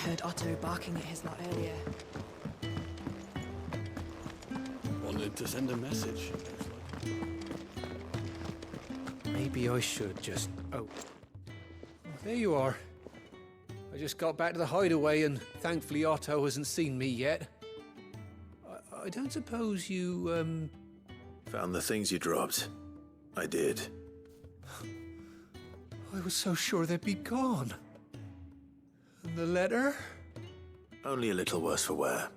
heard Otto barking at his lot earlier. Wanted to send a message. Maybe I should just... Oh, there you are. I just got back to the hideaway and thankfully Otto hasn't seen me yet. I don't suppose you, Found the things you dropped. I did. I was so sure they'd be gone. And the letter? Only a little worse for wear.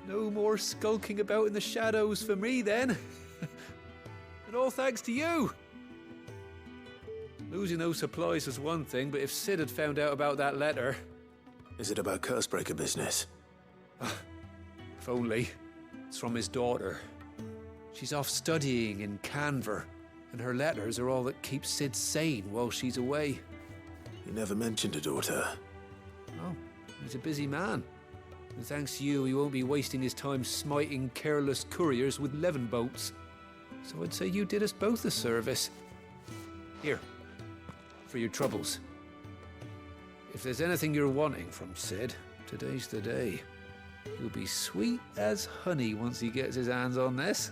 No more skulking about in the shadows for me, then. And all thanks to you. Losing those supplies was one thing, but if Sid had found out about that letter... Is it about Cursebreaker business? If only. It's from his daughter. She's off studying in Canver, and her letters are all that keeps Sid sane while she's away. You never mentioned a daughter. Oh, he's a busy man. And thanks to you, he won't be wasting his time smiting careless couriers with levin boats. So I'd say you did us both a service. Here, for your troubles. If there's anything you're wanting from Sid, today's the day. He'll be sweet as honey once he gets his hands on this.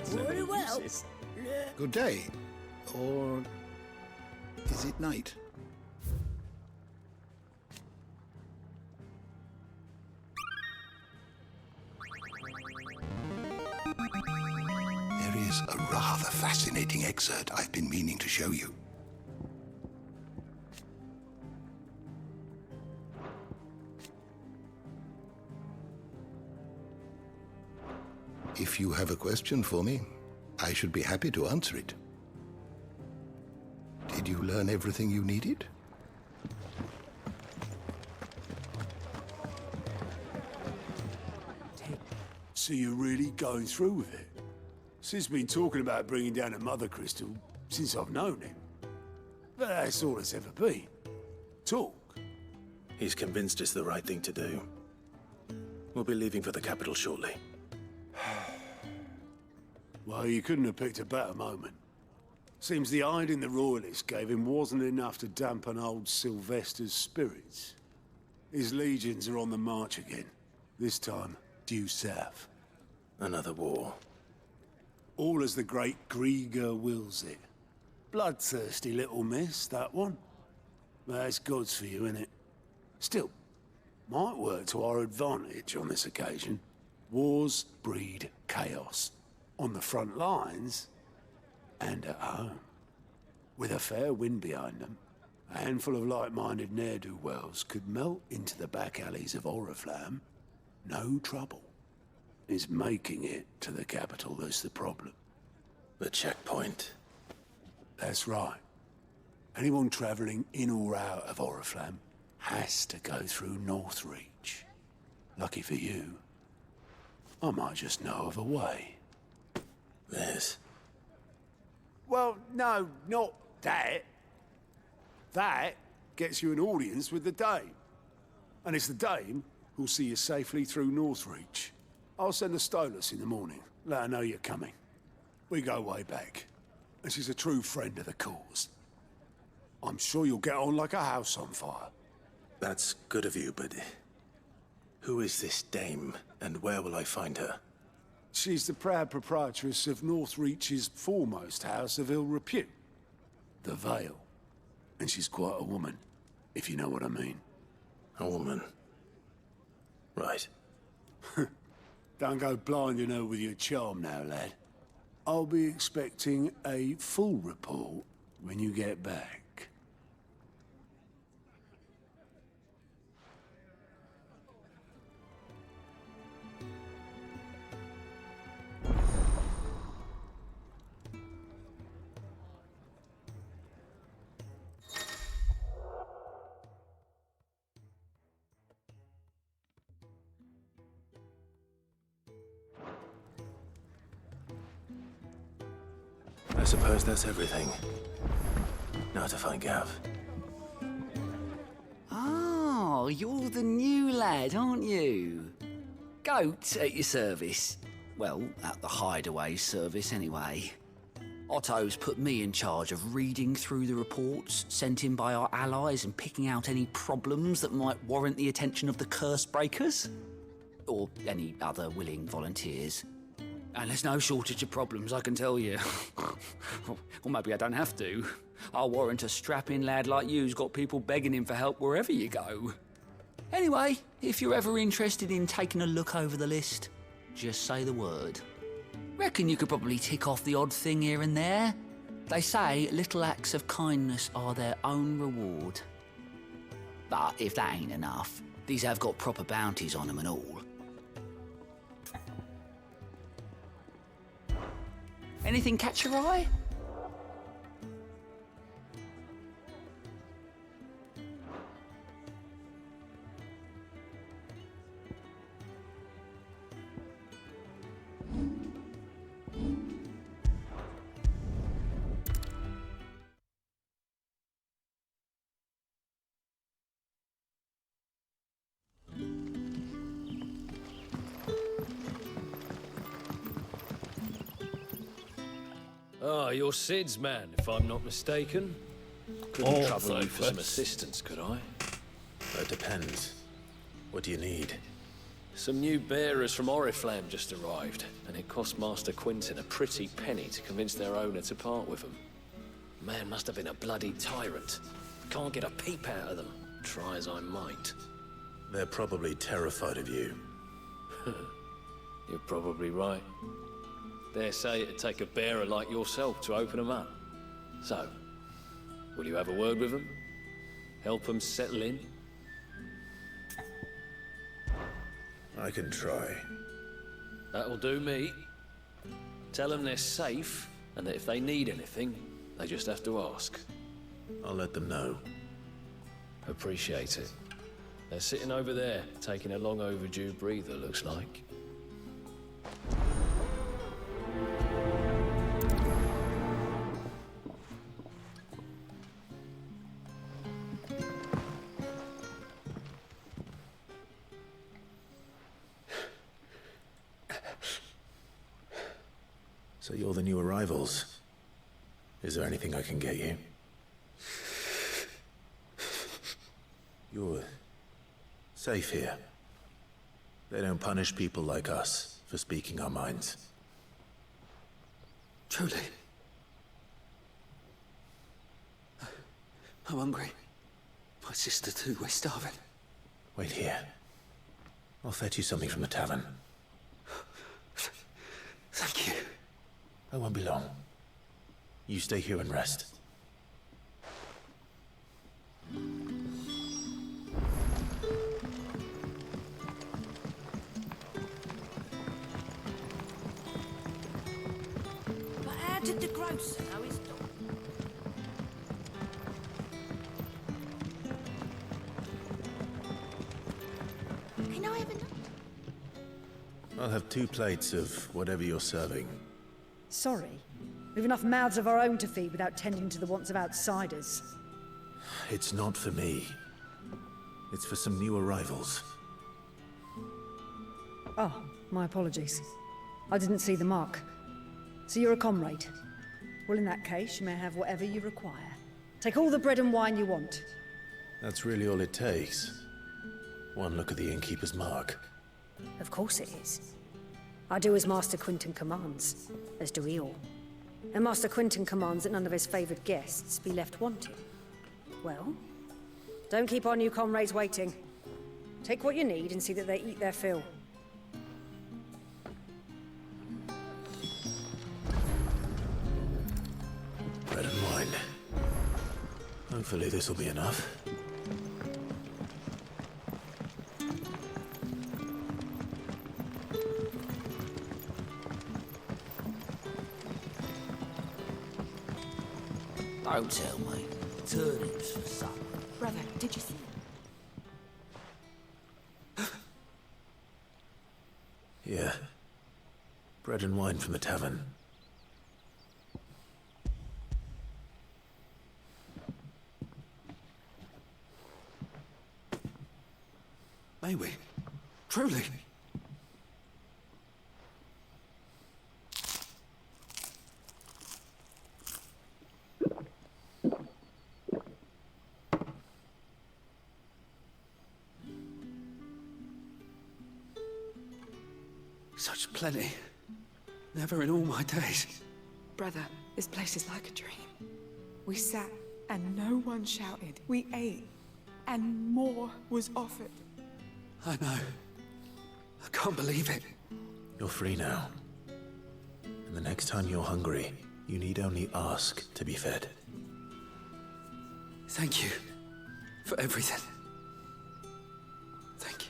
Very well. Good day. Or is it night? There is a rather fascinating excerpt I've been meaning to show you. If you have a question for me, I should be happy to answer it. Did you learn everything you needed? So you're really going through with it? Sid's been talking about bringing down a mother crystal since I've known him. But that's all it's ever been. Talk. He's convinced it's the right thing to do. We'll be leaving for the capital shortly. Well, you couldn't have picked a better moment. Seems the hiding the royalists gave him wasn't enough to dampen old Sylvester's spirits. His legions are on the march again. This time, due south. Another war. All as the great Grieger wills it. Bloodthirsty little miss, that one. That's God's for you, innit? Still, might work to our advantage on this occasion. Wars breed chaos. On the front lines, and at home. With a fair wind behind them, a handful of like-minded ne'er-do-wells could melt into the back alleys of Oriflamme. No trouble. It's making it to the capital that's the problem. The checkpoint. That's right. Anyone travelling in or out of Oriflamme has to go through Northreach. Lucky for you, I might just know of a way. Yes. Well, no, not that. That gets you an audience with the Dame. And it's the Dame who'll see you safely through Northreach. I'll send the Stolas in the morning, let her know you're coming. We go way back, and she's a true friend of the cause. I'm sure you'll get on like a house on fire. That's good of you, but... who is this dame, and where will I find her? She's the proud proprietress of Northreach's foremost house of ill repute, the Vale. And she's quite a woman, if you know what I mean. A woman. Right. Don't go blinding her with your charm now, lad. I'll be expecting a full report when you get back. I suppose that's everything. Now to find Gav. Oh, you're the new lad, aren't you? Goat at your service. Well, at the hideaway service anyway. Otto's put me in charge of reading through the reports sent in by our allies and picking out any problems that might warrant the attention of the curse breakers. Or any other willing volunteers. And there's no shortage of problems, I can tell you. Or maybe I don't have to. I'll warrant a strapping lad like you's got people begging him for help wherever you go. Anyway, if you're ever interested in taking a look over the list, just say the word. Reckon you could probably tick off the odd thing here and there. They say little acts of kindness are their own reward. But if that ain't enough, these have got proper bounties on them and all. Anything catch your eye? Ah, you're Sid's man, if I'm not mistaken. Couldn't trouble you for some assistance, could I? It depends. What do you need? Some new bearers from Oriflamme just arrived, and it cost Master Quinton a pretty penny to convince their owner to part with them. Man must have been a bloody tyrant. Can't get a peep out of them, try as I might. They're probably terrified of you. You're probably right. Dare say it'd take a bearer like yourself to open them up. So, will you have a word with them? Help them settle in? I can try. That'll do me. Tell them they're safe, and that if they need anything, they just have to ask. I'll let them know. Appreciate it. They're sitting over there, taking a long overdue breather, looks like. So you're the new arrivals. Is there anything I can get you? You're safe here. They don't punish people like us for speaking our minds. Truly. I'm hungry. My sister too, we're starving. Wait here. I'll fetch you something from the tavern. Thank you. I won't be long. You stay here and rest. But how did the grocer know his dog? Can I have a look? I'll have 2 plates of whatever you're serving. Sorry. We've enough mouths of our own to feed without tending to the wants of outsiders. It's not for me. It's for some new arrivals. Oh, my apologies. I didn't see the mark. So you're a comrade? Well, in that case, you may have whatever you require. Take all the bread and wine you want. That's really all it takes. One look at the innkeeper's mark. Of course it is. I do as Master Quinton commands, as do we all. And Master Quinton commands that none of his favoured guests be left wanting. Well, don't keep our new comrades waiting. Take what you need and see that they eat their fill. Bread and wine. Hopefully this will be enough. Don't tell me. Turnips for supper. Brother, did you see? Yeah. Bread and wine from the tavern. May we? Truly? Such plenty. Never in all my days. Brother, this place is like a dream. We sat and no one shouted. We ate and more was offered. I know. I can't believe it. You're free now. And the next time you're hungry, you need only ask to be fed. Thank you for everything. Thank you.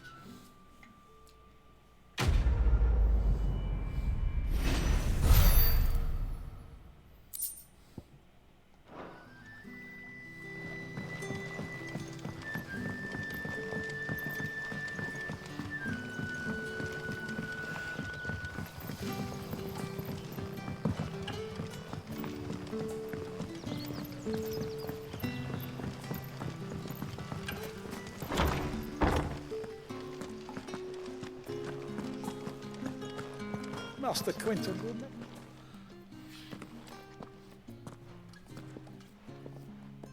Master Quinton, wouldn't it?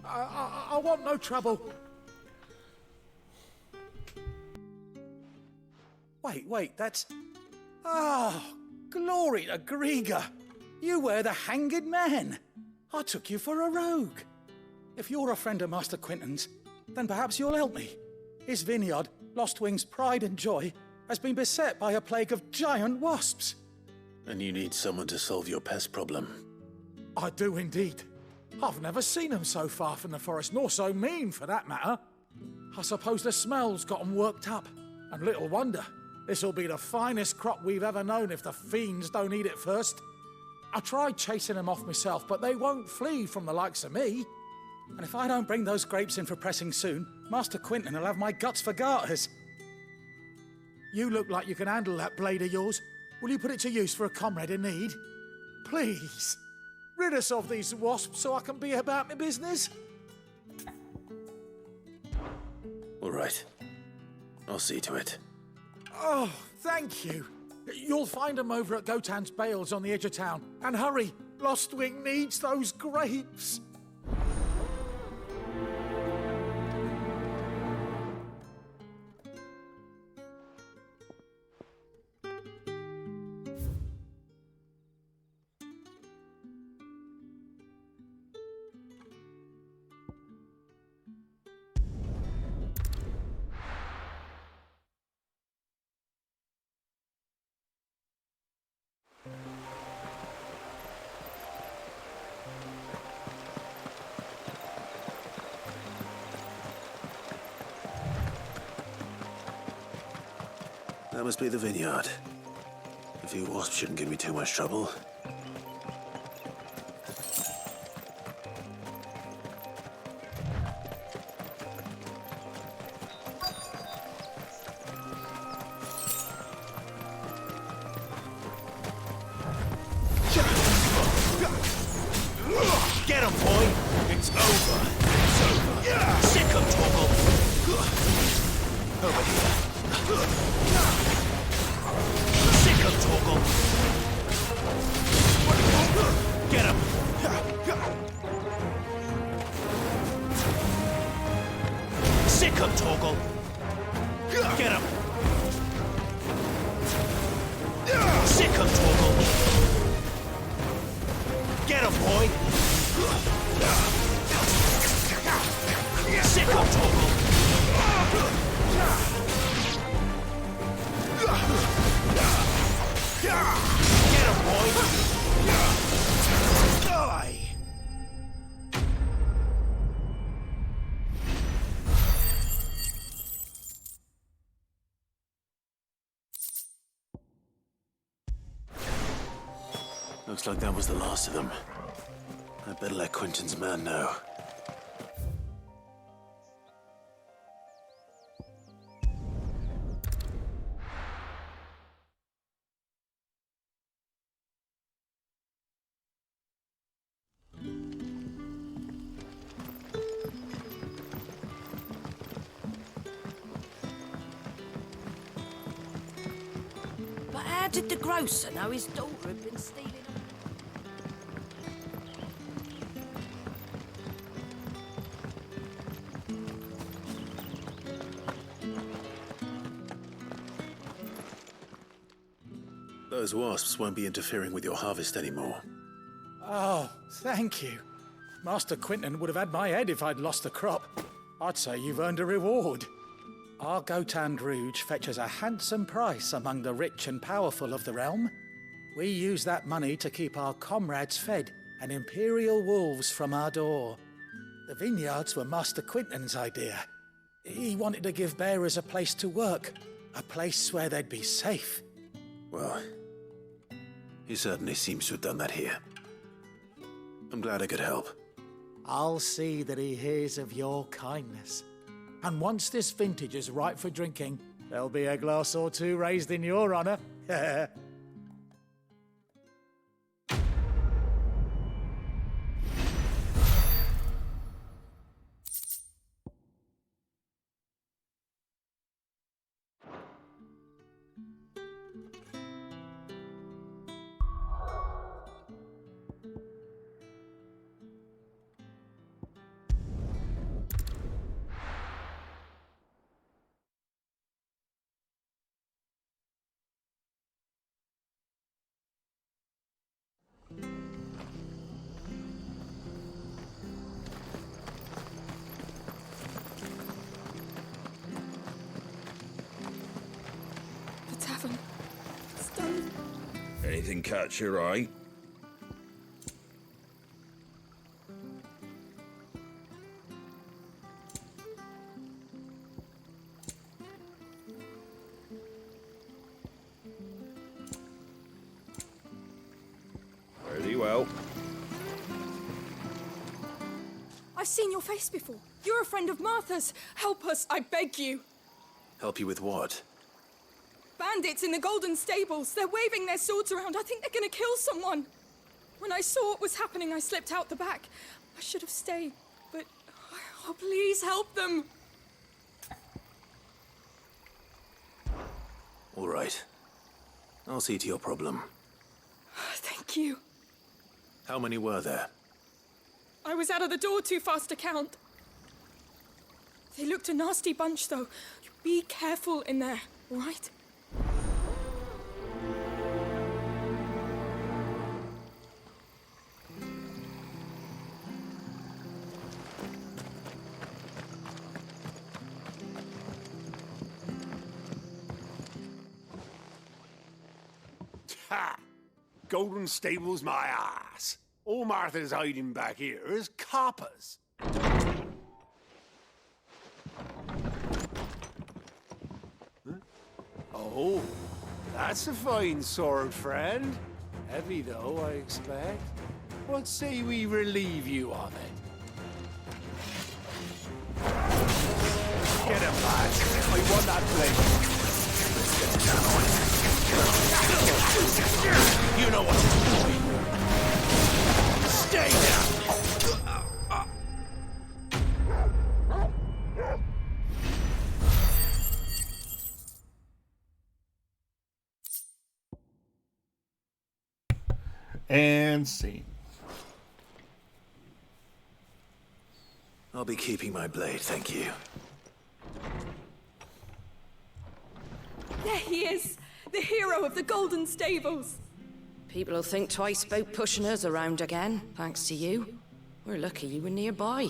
I want no trouble. Wait, that's... Oh, glory to Griga. You were the hanged man. I took you for a rogue. If you're a friend of Master Quinton's, then perhaps you'll help me. His vineyard, Lostwing's pride and joy, has been beset by a plague of giant wasps. And you need someone to solve your pest problem. I do indeed. I've never seen them so far from the forest, nor so mean, for that matter. I suppose the smell's got them worked up. And little wonder. This'll be the finest crop we've ever known if the fiends don't eat it first. I tried chasing them off myself, but they won't flee from the likes of me. And if I don't bring those grapes in for pressing soon, Master Quinton will have my guts for garters. You look like you can handle that blade of yours. Will you put it to use for a comrade in need? Please, rid us of these wasps so I can be about my business. All right. I'll see to it. Oh, thank you. You'll find them over at Gotan's Bales on the edge of town. And hurry, Lostwing needs those grapes. That must be the vineyard. A few wasps shouldn't give me too much trouble. Get him, boy! It's over! It's over! Sick him, Torgal! Over here! Sick him, Torgal! Get him! Sick him, Torgal! Get him! Sick him, Torgal! Get him, boy! Sick him, Torgal! Get him, boy! Die! Looks like that was the last of them. I better let Quinton's man know. did the grocer know his daughter had been stealing? Those wasps won't be interfering with your harvest anymore. Oh, thank you. Master Quinton would have had my head if I'd lost the crop. I'd say you've earned a reward. Our Gotand Rouge fetches a handsome price among the rich and powerful of the realm. We use that money to keep our comrades fed and imperial wolves from our door. The vineyards were Master Quinton's idea. He wanted to give bearers a place to work, a place where they'd be safe. Well, he certainly seems to have done that here. I'm glad I could help. I'll see that he hears of your kindness. And once this vintage is ripe for drinking, there'll be a glass or two raised in your honor. Anything catch your eye? Very well. I've seen your face before. You're a friend of Martha's. Help us, I beg you. Help you with what? Bandits in the Golden Stables. They're waving their swords around. I think they're gonna kill someone. When I saw what was happening, I slipped out the back. I should have stayed, but... Oh, please help them. All right. I'll see to your problem. Thank you. How many were there? I was out of the door too fast to count. They looked a nasty bunch, though. Be careful in there, all right? Ha! Golden Stables my ass. All Martha's hiding back here is coppers. Huh? Oh, that's a fine sword, friend. Heavy, though, I expect. What say we relieve you of it? Get him, lads. I want that blade. Let's get down. You know what to do. Stay down. And scene. I'll be keeping my blade, thank you. There he is, the hero of the Golden Stables. People will think twice about pushing us around again, thanks to you. We're lucky you were nearby.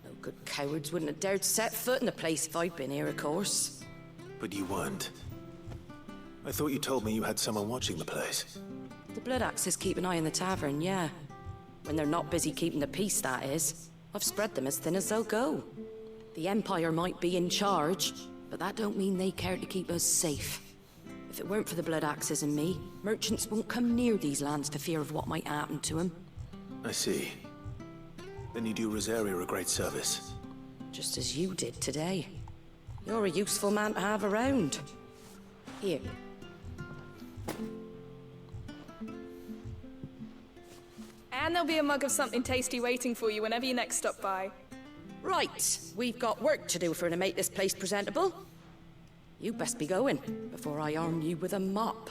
No good cowards wouldn't have dared set foot in the place if I'd been here, of course. But you weren't. I thought you told me you had someone watching the place. The Blood Axes keep an eye on the tavern, yeah. When they're not busy keeping the peace, that is. I've spread them as thin as they'll go. The Empire might be in charge, but that don't mean they care to keep us safe. If it weren't for the Blood Axes and me, merchants won't come near these lands for fear of what might happen to them. I see. Then you do Rosaria a great service. Just as you did today. You're a useful man to have around. Here. And there'll be a mug of something tasty waiting for you whenever you next stop by. Right, we've got work to do for to make this place presentable. You best be going, before I arm you with a mop.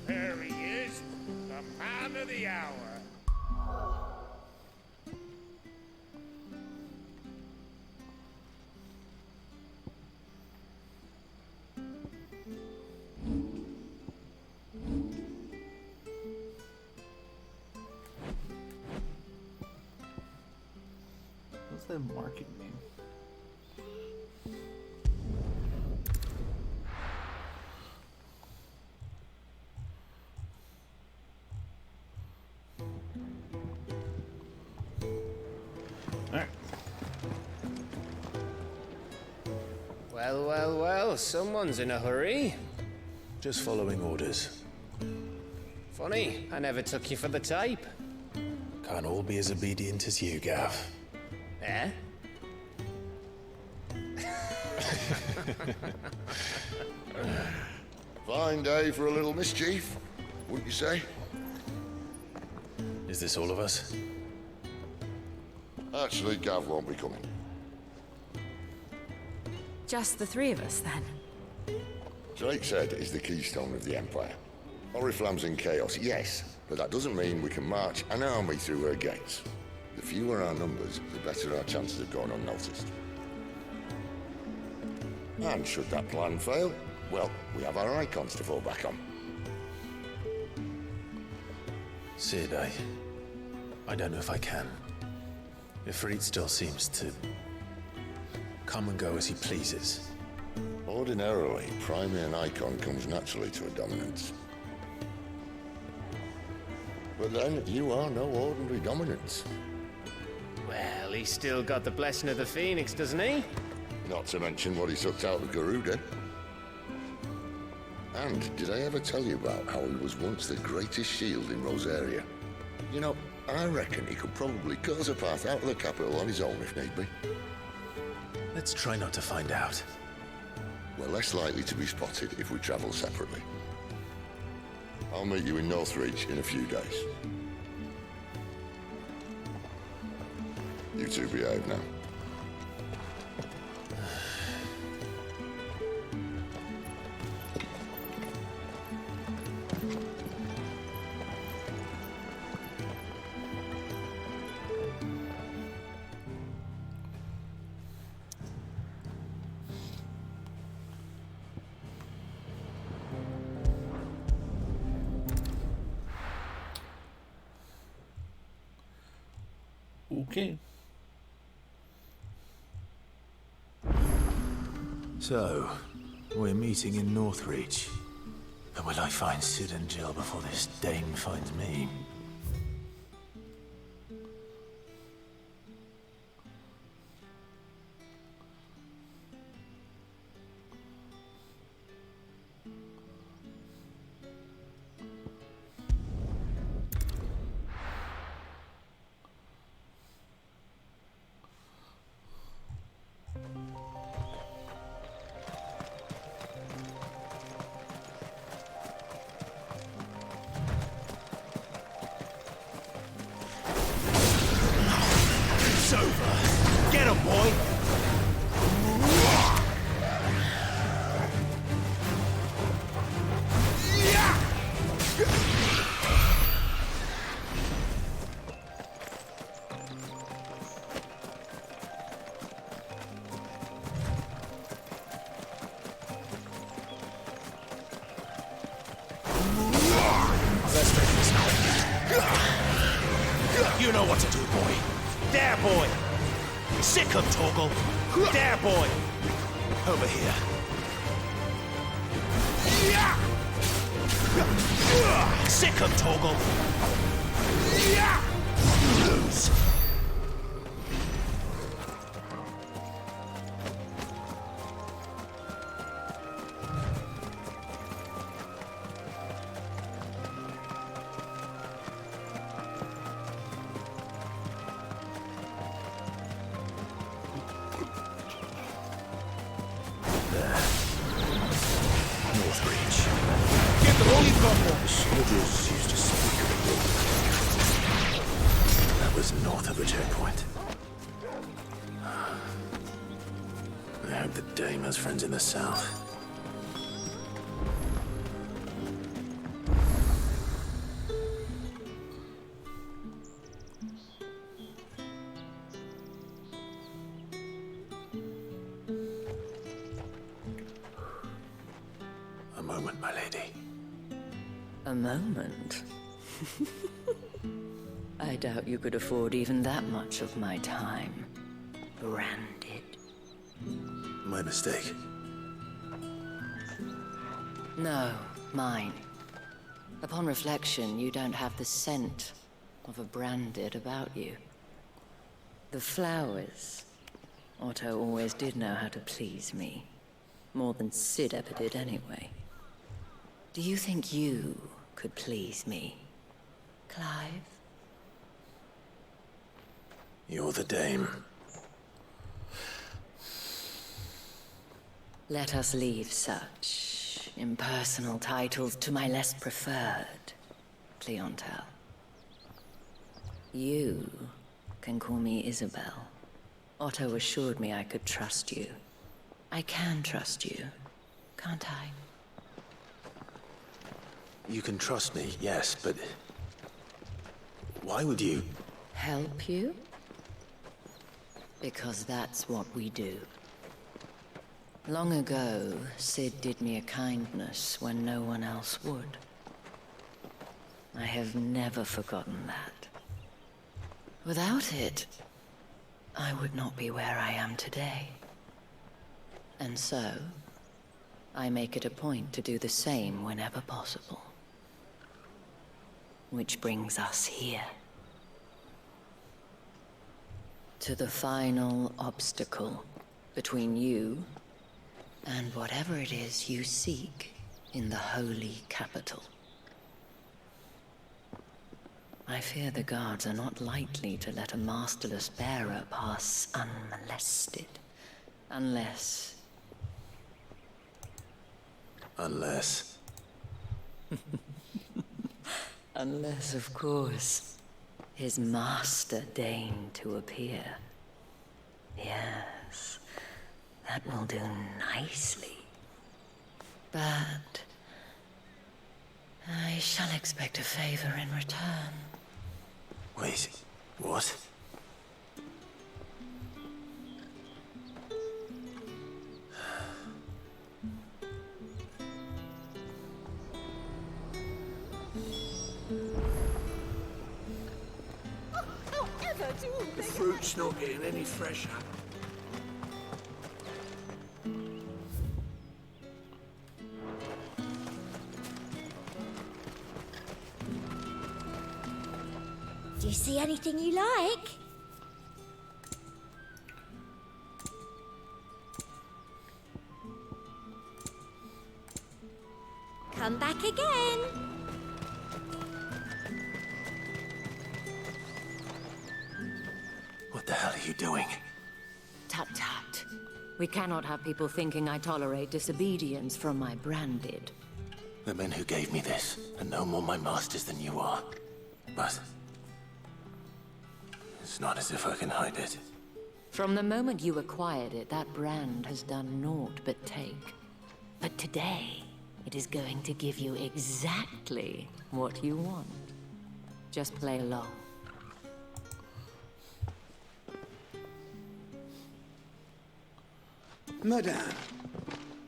There he is, the man of the hour. What's that market mean? Alright. Well, well, well, someone's in a hurry. Just following orders. Funny, I never took you for the type. Can't all be as obedient as you, Gav. Eh? Fine day for a little mischief, wouldn't you say? Is this all of us? Actually, Gav won't be coming. Just the three of us, then? Drake said he's the keystone of the Empire. Oriflamme's in chaos, yes, but that doesn't mean we can march an army through her gates. The fewer our numbers, the better our chances of going unnoticed. And should that plan fail, well, we have our icons to fall back on. Sid, I don't know if I can. Ifrit still seems to come and go as he pleases. Ordinarily, priming an icon comes naturally to a dominance. But then, you are no ordinary dominance. Well, he's still got the blessing of the Phoenix, doesn't he? Not to mention what he sucked out of Garuda. And did I ever tell you about how he was once the greatest shield in Rosaria? You know, I reckon he could probably cut us a path out of the capital on his own if need be. Let's try not to find out. We're less likely to be spotted if we travel separately. I'll meet you in Northreach in a few days. You two behave now. Okay. So, we're meeting in Northreach. But will I find Sid and Jill before this dame finds me? It's over. Get him, boy. Let's make this quick. You know what to do, boy. There, boy. Sick him, Torgal. There, boy. Over here. Sick him, Torgal. Lose. We've got more. The soldiers used to speak of it. That was north of the checkpoint. I hope the Dame has friends in the south. A moment, my lady. A moment? I doubt you could afford even that much of my time. Branded. My mistake. No, mine. Upon reflection, you don't have the scent of a branded about you. The flowers. Otto always did know how to please me. More than Sid ever did anyway. Do you think you could please me, Clive? You're the Dame. Let us leave such impersonal titles to my less preferred clientele. You can call me Isabel. Otto assured me I could trust you. I can trust you, can't I? You can trust me, yes, but... why would you? Help you? Because that's what we do. Long ago, Sid did me a kindness when no one else would. I have never forgotten that. Without it, I would not be where I am today. And so, I make it a point to do the same whenever possible. Which brings us here. To the final obstacle between you and whatever it is you seek in the holy capital. I fear the guards are not likely to let a masterless bearer pass unmolested. Unless... Unless... Unless, of course, his master deigned to appear. Yes, that will do nicely. But... I shall expect a favor in return. Wait, what? The fruit's not getting any fresher. Do you see anything you like? Come back again. What the hell are you doing? Tut tut. We cannot have people thinking I tolerate disobedience from my branded. The men who gave me this are no more my masters than you are. But... it's not as if I can hide it. From the moment you acquired it, that brand has done naught but take. But today, it is going to give you exactly what you want. Just play along. Madame,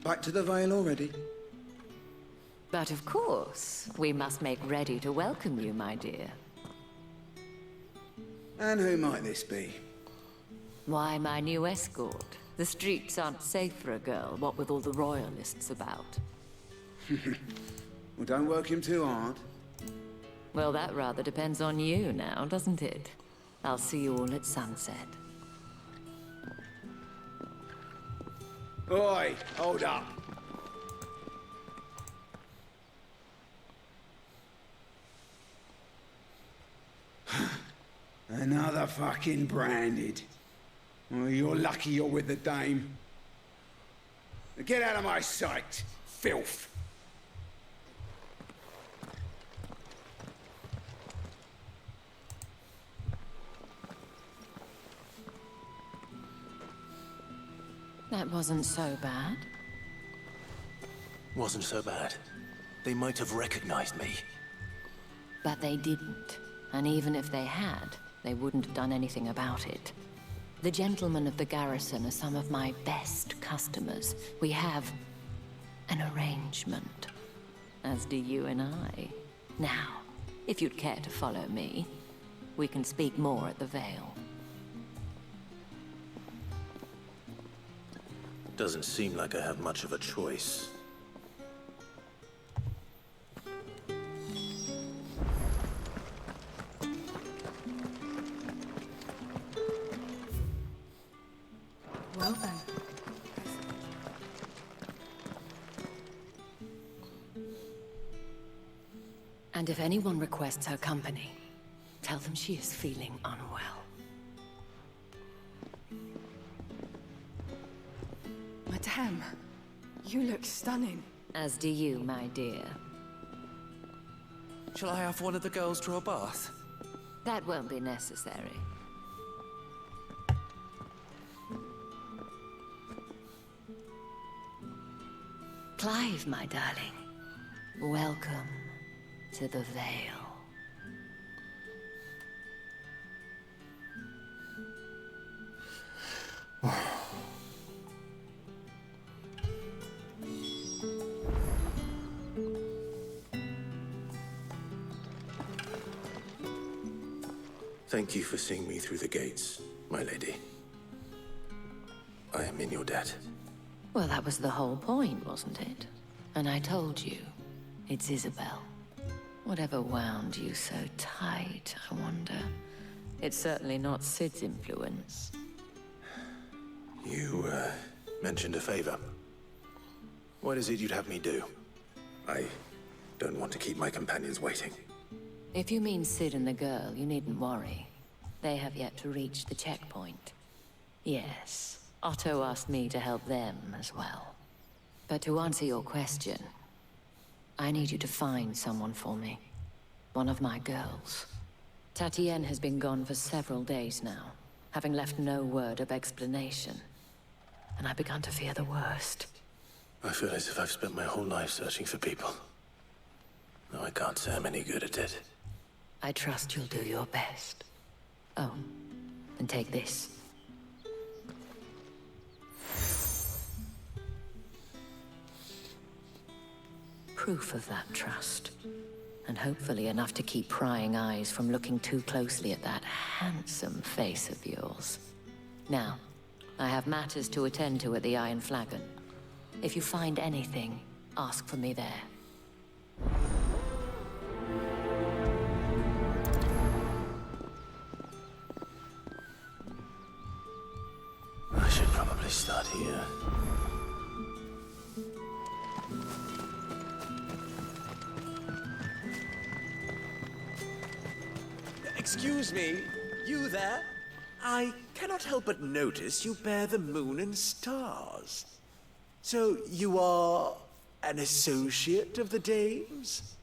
back to the Vale already? But of course, we must make ready to welcome you, my dear. And who might this be? Why, my new escort. The streets aren't safe for a girl, what with all the royalists about. Well, don't work him too hard. Well, that rather depends on you now, doesn't it? I'll see you all at sunset. Oi, hold up. Another fucking branded. Well, you're lucky you're with the Dame. Get out of my sight, filth. That wasn't so bad. Wasn't so bad. They might have recognized me. But they didn't. And even if they had, they wouldn't have done anything about it. The gentlemen of the garrison are some of my best customers. We have an arrangement, as do you and I. Now, if you'd care to follow me, we can speak more at the Vale. Doesn't seem like I have much of a choice. Well then. And if anyone requests her company, tell them she is feeling unwell. Madame, you look stunning. As do you, my dear. Shall I have one of the girls draw a bath? That won't be necessary. Clive, my darling. Welcome to the Vale. Thank you for seeing me through the gates, my lady. I am in your debt. Well, that was the whole point, wasn't it? And I told you, it's Isabel. Whatever wound you so tight, I wonder. It's certainly not Sid's influence. You, mentioned a favor. What is it you'd have me do? I don't want to keep my companions waiting. If you mean Sid and the girl, you needn't worry. They have yet to reach the checkpoint. Yes, Otto asked me to help them as well. But to answer your question, I need you to find someone for me. One of my girls. Tatienne has been gone for several days now, having left no word of explanation. And I've begun to fear the worst. I feel as if I've spent my whole life searching for people. No, I can't say I'm any good at it. I trust you'll do your best. Oh, and take this. Proof of that trust. And hopefully enough to keep prying eyes from looking too closely at that handsome face of yours. Now, I have matters to attend to at the Iron Flagon. If you find anything, ask for me there. I should probably start here. Excuse me, you there? I cannot help but notice you bear the moon and stars. So you are an associate of the dames?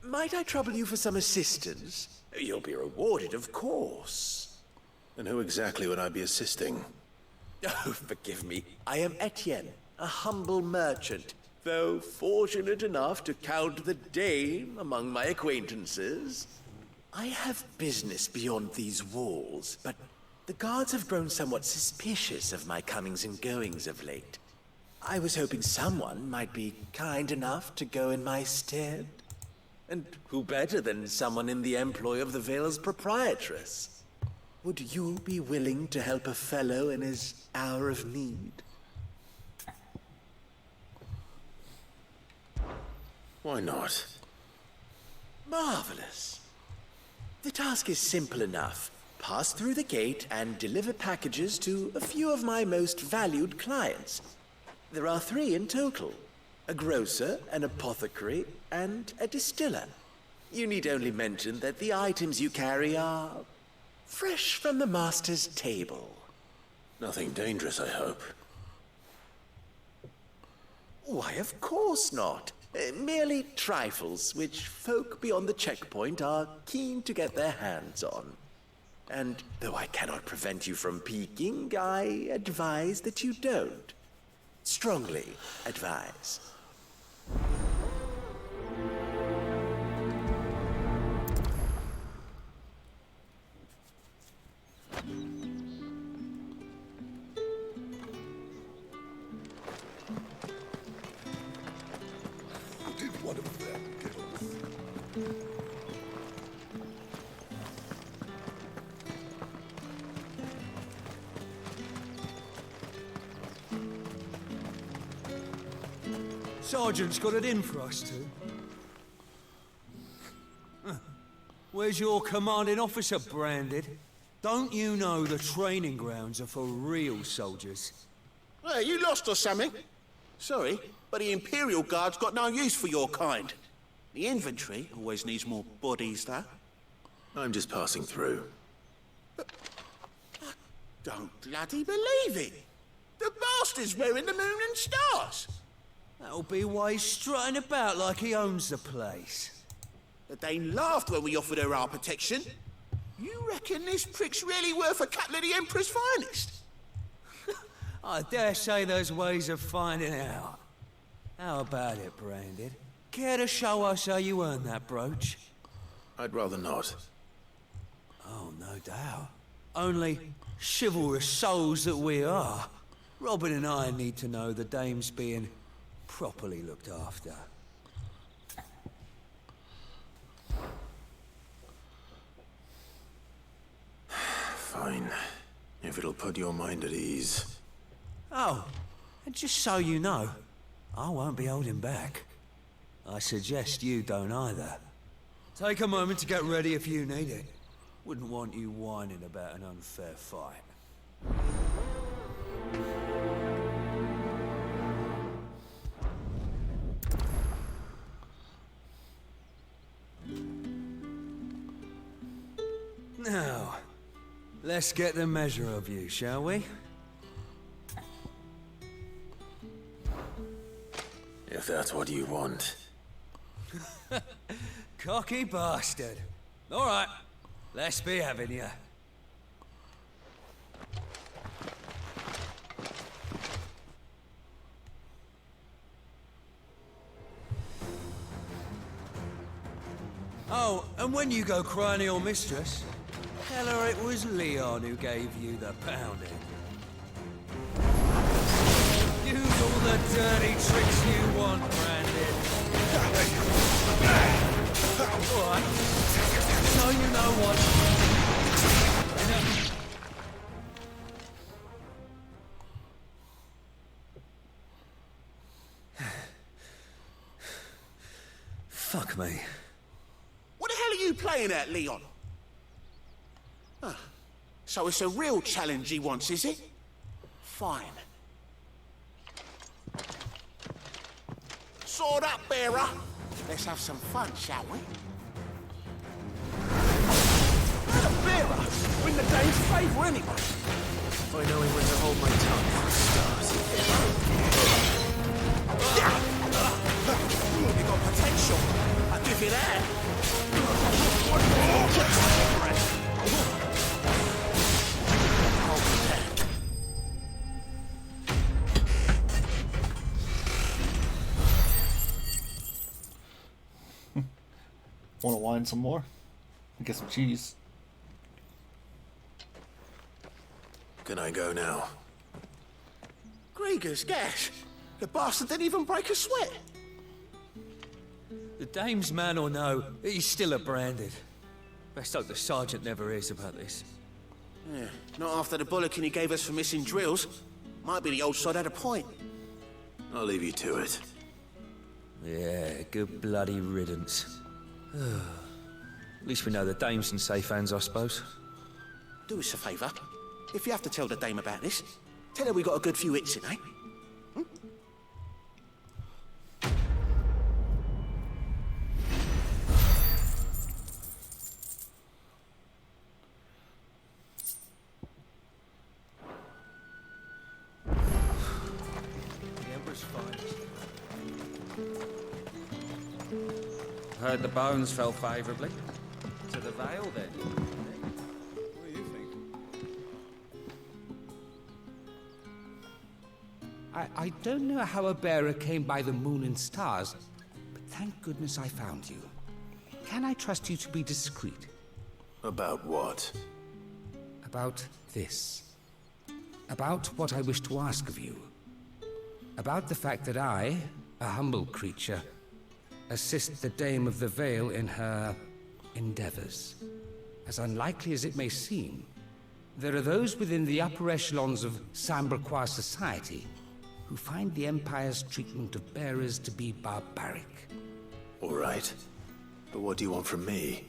Might I trouble you for some assistance? You'll be rewarded, of course. And who exactly would I be assisting? Oh, forgive me. I am Etienne, a humble merchant, though fortunate enough to count the dame among my acquaintances. I have business beyond these walls, but the guards have grown somewhat suspicious of my comings and goings of late. I was hoping someone might be kind enough to go in my stead. And who better than someone in the employ of the Vale's proprietress? Would you be willing to help a fellow in his hour of need? Why not? Marvelous. The task is simple enough. Pass through the gate and deliver packages to a few of my most valued clients. There are 3 in total. A grocer, an apothecary, and a distiller. You need only mention that the items you carry are fresh from the master's table. Nothing dangerous, I hope. Why, of course not. Merely trifles which folk beyond the checkpoint are keen to get their hands on. And though I cannot prevent you from peeking, I advise that you don't. strongly advise. Sergeant's got it in for us two. Where's your commanding officer, Branded? Don't you know the training grounds are for real soldiers? Hey, you lost or something? Sorry, but the Imperial Guard's got no use for your kind. The infantry always needs more bodies, though. I'm just passing through. I don't bloody believe it. The bastard's wearing the moon and stars. That'll be why he's strutting about like he owns the place. The Dane laughed when we offered her our protection. You reckon this prick's really worth a couple of the Emperor's finest? I dare say there's ways of finding out. How about it, Branded? Care to show us how you earned that brooch? I'd rather not. Oh, no doubt. Only chivalrous souls that we are. Robin and I need to know the dame's being properly looked after. Fine. If it'll put your mind at ease. Oh, and just so you know, I won't be holding back. I suggest you don't either. Take a moment to get ready if you need it. Wouldn't want you whining about an unfair fight. Now, let's get the measure of you, shall we? If that's what you want. Cocky bastard. All right, let's be having you. Oh, and when you go crying to your mistress, tell her it was Leon who gave you the pounding. Use all the dirty tricks you want, Brandon. All right. So you know what. Fuck me. What the hell are you playing at, Leon? Ah, so it's a real challenge he wants, is it? Fine. Sword up, bearer. Let's have some fun, shall we? Not a bearer. Win the Dane's favour anyway. If I know when to hold my tongue for a start. You got potential. I'll give you that. Want to wine some more? Get some cheese. Can I go now? Grieger's gas. The bastard didn't even break a sweat. The dame's man or no, he's still a Branded. Best hope the sergeant never hears about this. Yeah, not after the bollocking he gave us for missing drills. Might be the old sod had a point. I'll leave you to it. Yeah, good bloody riddance. At least we know the dame's in safe hands, I suppose. Do us a favour. If you have to tell the dame about this, tell her we got a good few hits in, eh? Heard the bones fell favourably. To the Vale, then. What do you think? I don't know how a bearer came by the moon and stars, but thank goodness I found you. Can I trust you to be discreet? About what? About this. About what I wish to ask of you. About the fact that I, a humble creature, assist the Dame of the Vale in her endeavors. As unlikely as it may seem, there are those within the upper echelons of Samberquois society who find the Empire's treatment of bearers to be barbaric. All right. But what do you want from me?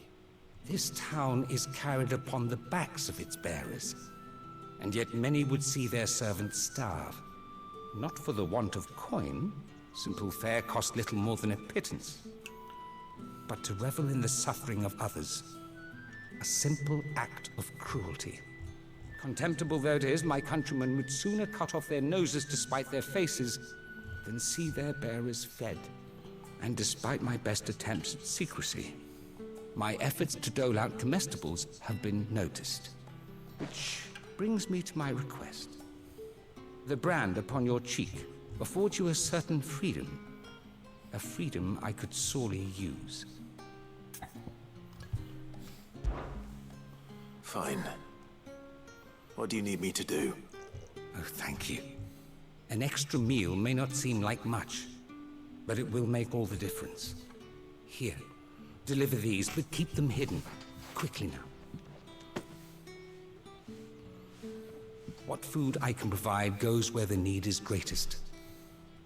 This town is carried upon the backs of its bearers, and yet many would see their servants starve. Not for the want of coin, simple fare cost little more than a pittance, but to revel in the suffering of others. A simple act of cruelty. Contemptible though it is, my countrymen would sooner cut off their noses to spite their faces than see their bearers fed. And despite my best attempts at secrecy, my efforts to dole out comestibles have been noticed. Which brings me to my request. The brand upon your cheek affords you a certain freedom. A freedom I could sorely use. Fine. What do you need me to do? Oh, thank you. An extra meal may not seem like much, but it will make all the difference. Here, deliver these, but keep them hidden. Quickly now. What food I can provide goes where the need is greatest.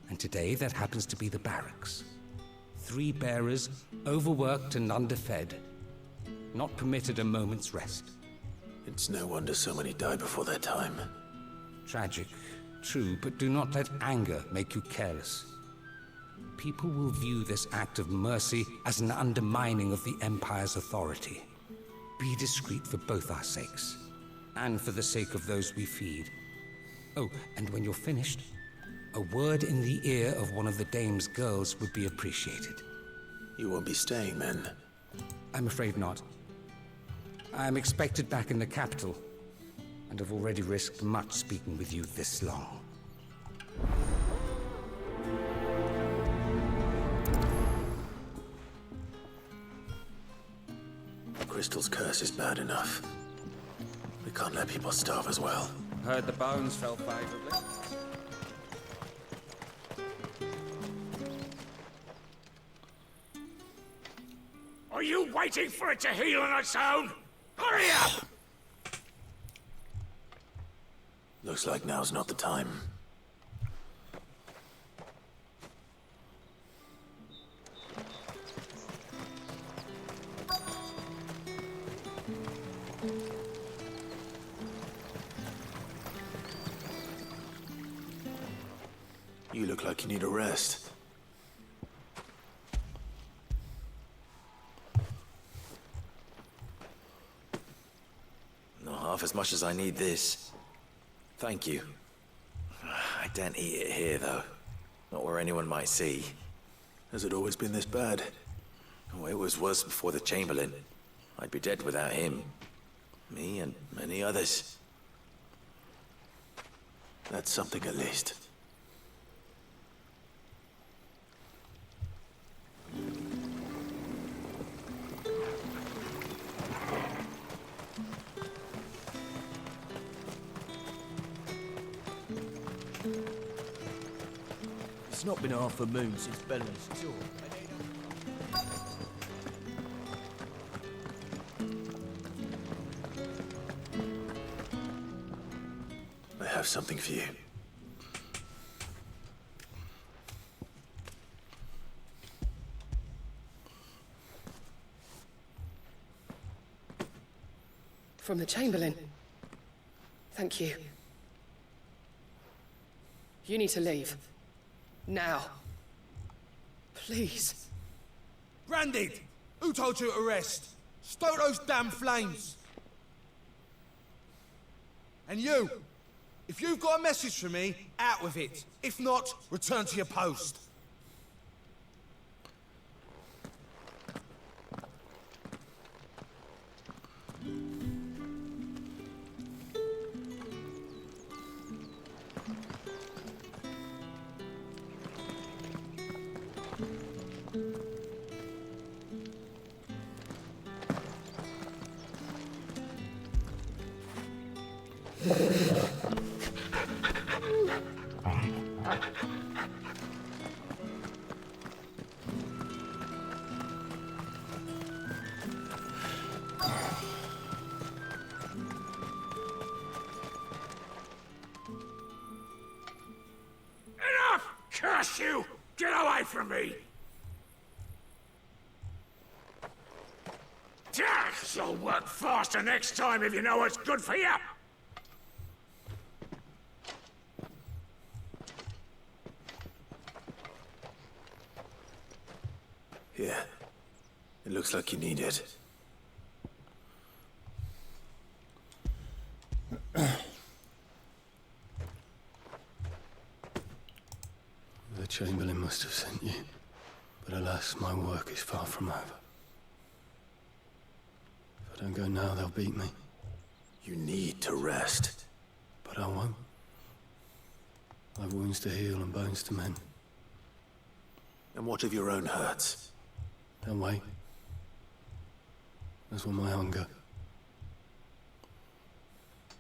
And today, that happens to be the barracks. 3 bearers, overworked and underfed, not permitted a moment's rest. It's no wonder so many die before their time. Tragic, true, but do not let anger make you careless. People will view this act of mercy as an undermining of the Empire's authority. Be discreet for both our sakes, and for the sake of those we feed. Oh, and when you're finished, a word in the ear of one of the Dame's girls would be appreciated. You won't be staying then? I'm afraid not. I am expected back in the capital, and have already risked much speaking with you this long. Crystal's curse is bad enough. We can't let people starve as well. Heard the bones fell favorably. Are you waiting for it to heal on its own? Hurry up! Looks like now's not the time. You look like you need a rest. Not half as much as I need this. Thank you. I daren't eat it here, though. Not where anyone might see. Has it always been this bad? Oh, it was worse before the Chamberlain. I'd be dead without him. Me and many others. That's something at least. It's not been half a moon since Bellen's tour. I have something for you. From the Chamberlain. Thank you. You need to leave. Now. Please. Branded! Who told you to rest? Stoke those damn flames! And you! If you've got a message for me, out with it. If not, return to your post. Curse you! Get away from me! You'll work faster next time if you know what's good for you! Here. It looks like you need it. The Chamberlain must have sent you, but alas, my work is far from over. If I don't go now, they'll beat me. You need to rest. But I won't. I've wounds to heal and bones to mend. And what of your own hurts? Don't wait. As will my hunger.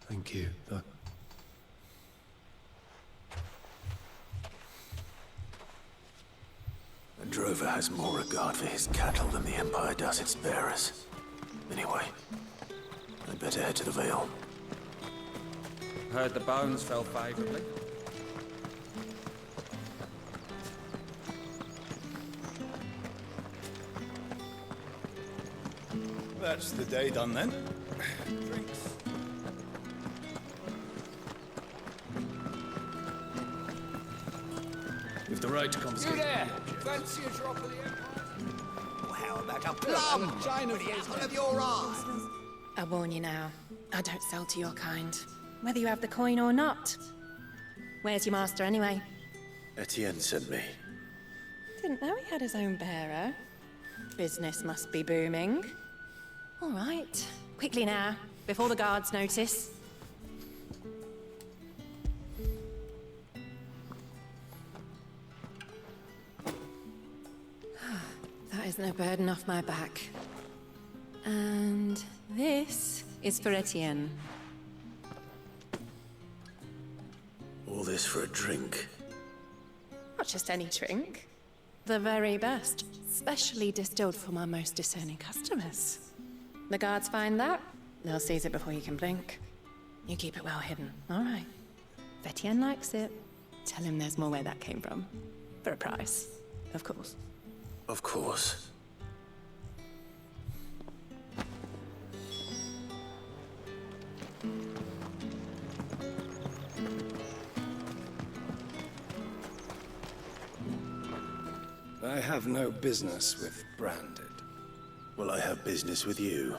Thank you, though. A drover has more regard for his cattle than the Empire does its bearers. Anyway, I'd better head to the Vale. Heard the bones fell favorably. That's the day done then. Drinks. If the right to confiscate... You there! Fancy a drop of the Empire? Well, how about a plum? China for the apple of your eye. I warn you now, I don't sell to your kind, whether you have the coin or not. Where's your master anyway? Etienne sent me. Didn't know he had his own bearer. Business must be booming. All right, quickly now, before the guards notice. That is no burden off my back. And this is for Etienne. All this for a drink. Not just any drink. The very best, specially distilled for my most discerning customers. The guards find that, they'll seize it before you can blink. You keep it well hidden, all right? If Etienne likes it, tell him there's more where that came from. For a price, of course. Of course. I have no business with Branded. Well, I have business with you.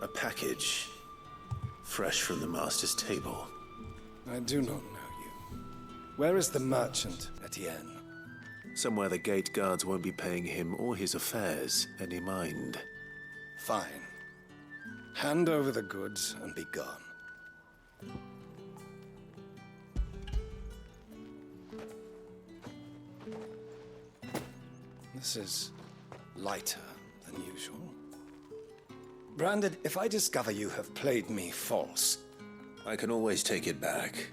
A package. Fresh from the Master's table. I do not know you. Where is the merchant, Etienne? Somewhere the gate guards won't be paying him or his affairs any mind. Fine. Hand over the goods and be gone. This is lighter than usual. Branded, if I discover you have played me false... I can always take it back.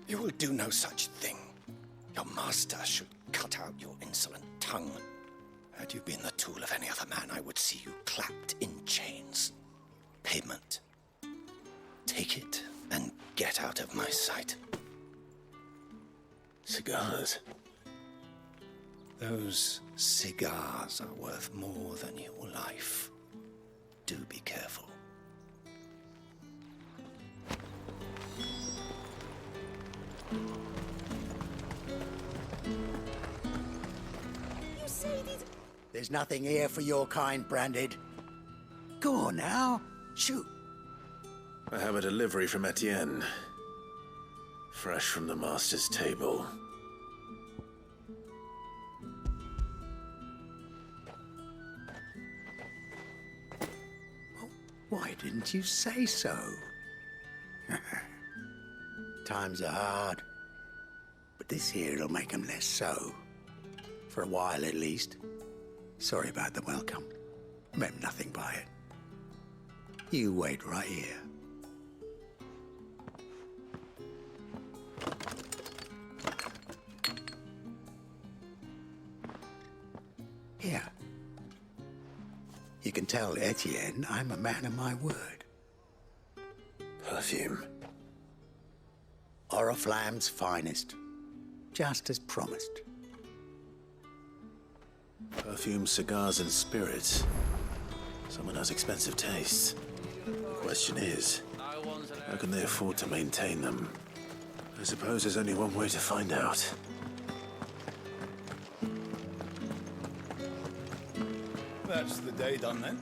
You will do no such thing. Your master should cut out your insolent tongue. Had you been the tool of any other man, I would see you clapped in chains. Payment. Take it and get out of my sight. Cigars. Those cigars are worth more than your life. Do be careful. You say these... There's nothing here for your kind, Branded. Go on now. Shoot. I have a delivery from Etienne. Fresh from the Master's table. Why didn't you say so? Times are hard. But this here'll make 'em less so. For a while, at least. Sorry about the welcome. Meant nothing by it. You wait right here. Here. You can tell Etienne I'm a man of my word. Perfume. Oriflamme's finest. just as promised. Perfume, cigars, and spirits. Someone has expensive tastes. The question is, how can they afford to maintain them? I suppose there's only one way to find out. That's the day done then.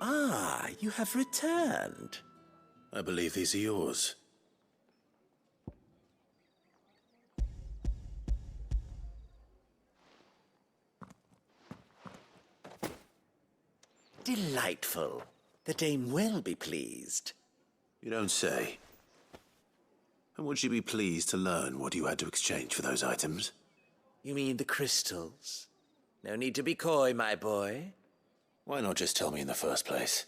Ah, you have returned. I believe these are yours. Delightful. The dame will be pleased. You don't say. And would she be pleased to learn what you had to exchange for those items? You mean the crystals? No need to be coy, my boy. Why not just tell me in the first place?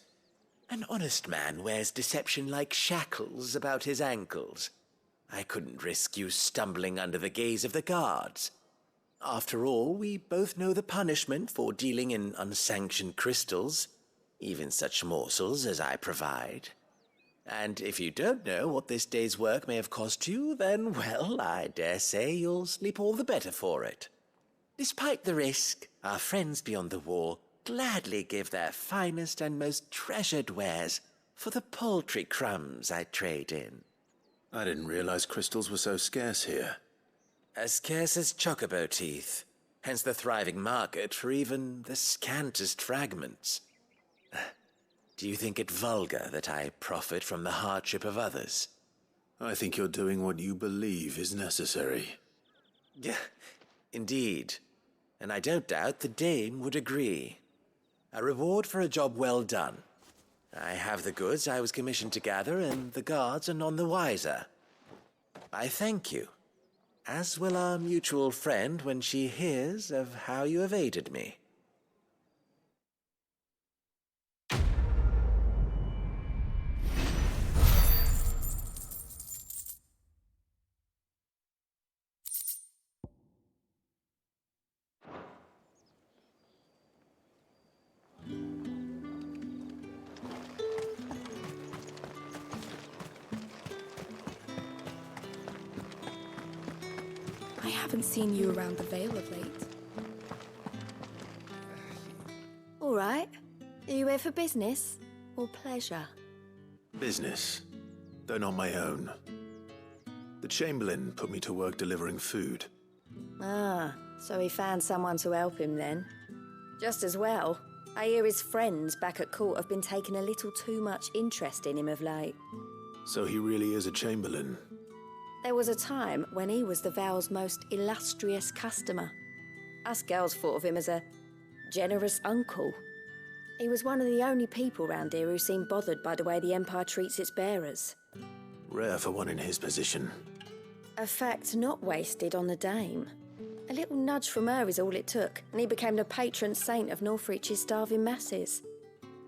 An honest man wears deception like shackles about his ankles. I couldn't risk you stumbling under the gaze of the guards. After all, we both know the punishment for dealing in unsanctioned crystals, even such morsels as I provide. And if you don't know what this day's work may have cost you, then, well, I dare say you'll sleep all the better for it. Despite the risk, our friends beyond the wall gladly give their finest and most treasured wares for the paltry crumbs I trade in. I didn't realize crystals were so scarce here. As scarce as chocobo teeth, hence the thriving market for even the scantest fragments. Do you think it vulgar that I profit from the hardship of others? I think you're doing what you believe is necessary. Yeah, indeed. And I don't doubt the dame would agree. A reward for a job well done. I have the goods I was commissioned to gather, and the guards are none the wiser. I thank you, as will our mutual friend when she hears of how you have aided me. I haven't seen you around the Vale of late. All right. Are you here for business or pleasure? Business, though not my own. The Chamberlain put me to work delivering food. Ah, so he found someone to help him then. Just as well. I hear his friends back at court have been taking a little too much interest in him of late. So he really is a Chamberlain. There was a time when he was the Vale's most illustrious customer. Us girls thought of him as a generous uncle. He was one of the only people round here who seemed bothered by the way the Empire treats its bearers. Rare for one in his position. A fact not wasted on the dame. A little nudge from her is all it took, and he became the patron saint of Northreach's starving masses.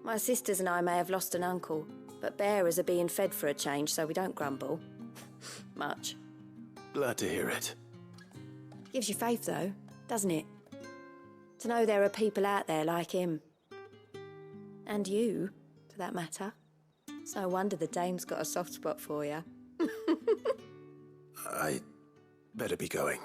My sisters and I may have lost an uncle, but bearers are being fed for a change, so we don't grumble. Much. Glad to hear it. Gives you faith, though, doesn't it? To know there are people out there like him. And you, for that matter. It's no wonder the dame's got a soft spot for you. I better be going.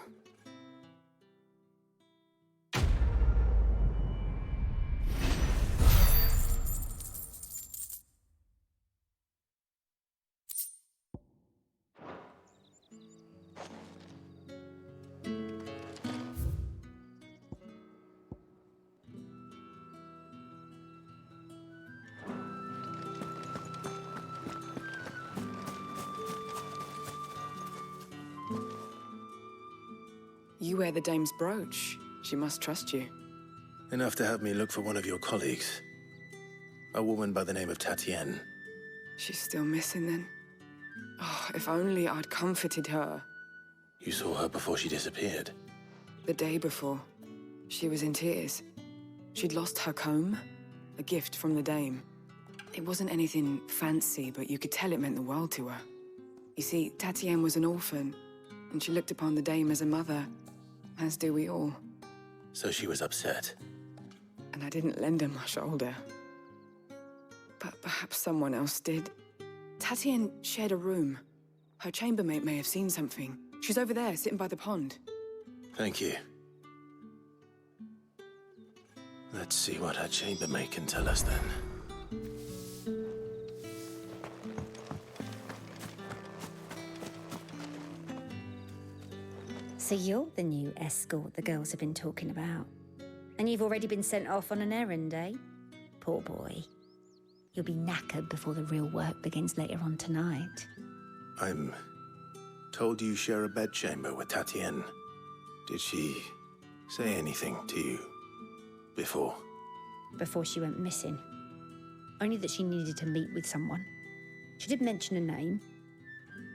You wear the dame's brooch. She must trust you. Enough to have me look for one of your colleagues. A woman by the name of Tatienne. She's still missing then. Oh, if only I'd comforted her. You saw her before she disappeared? The day before. She was in tears. She'd lost her comb, a gift from the dame. It wasn't anything fancy, but you could tell it meant the world to her. You see, Tatienne was an orphan, and she looked upon the dame as a mother, as do we all. So she was upset. And I didn't lend her my shoulder. But perhaps someone else did. Tatienne shared a room. Her chambermaid may have seen something. She's over there, sitting by the pond. Thank you. Let's see what her chambermaid can tell us then. So you're the new escort the girls have been talking about. And you've already been sent off on an errand, eh? Poor boy. You'll be knackered before the real work begins later on tonight. I'm told you share a bedchamber with Tatienne. Did she say anything to you before? Before she went missing. Only that she needed to meet with someone. She did mention a name,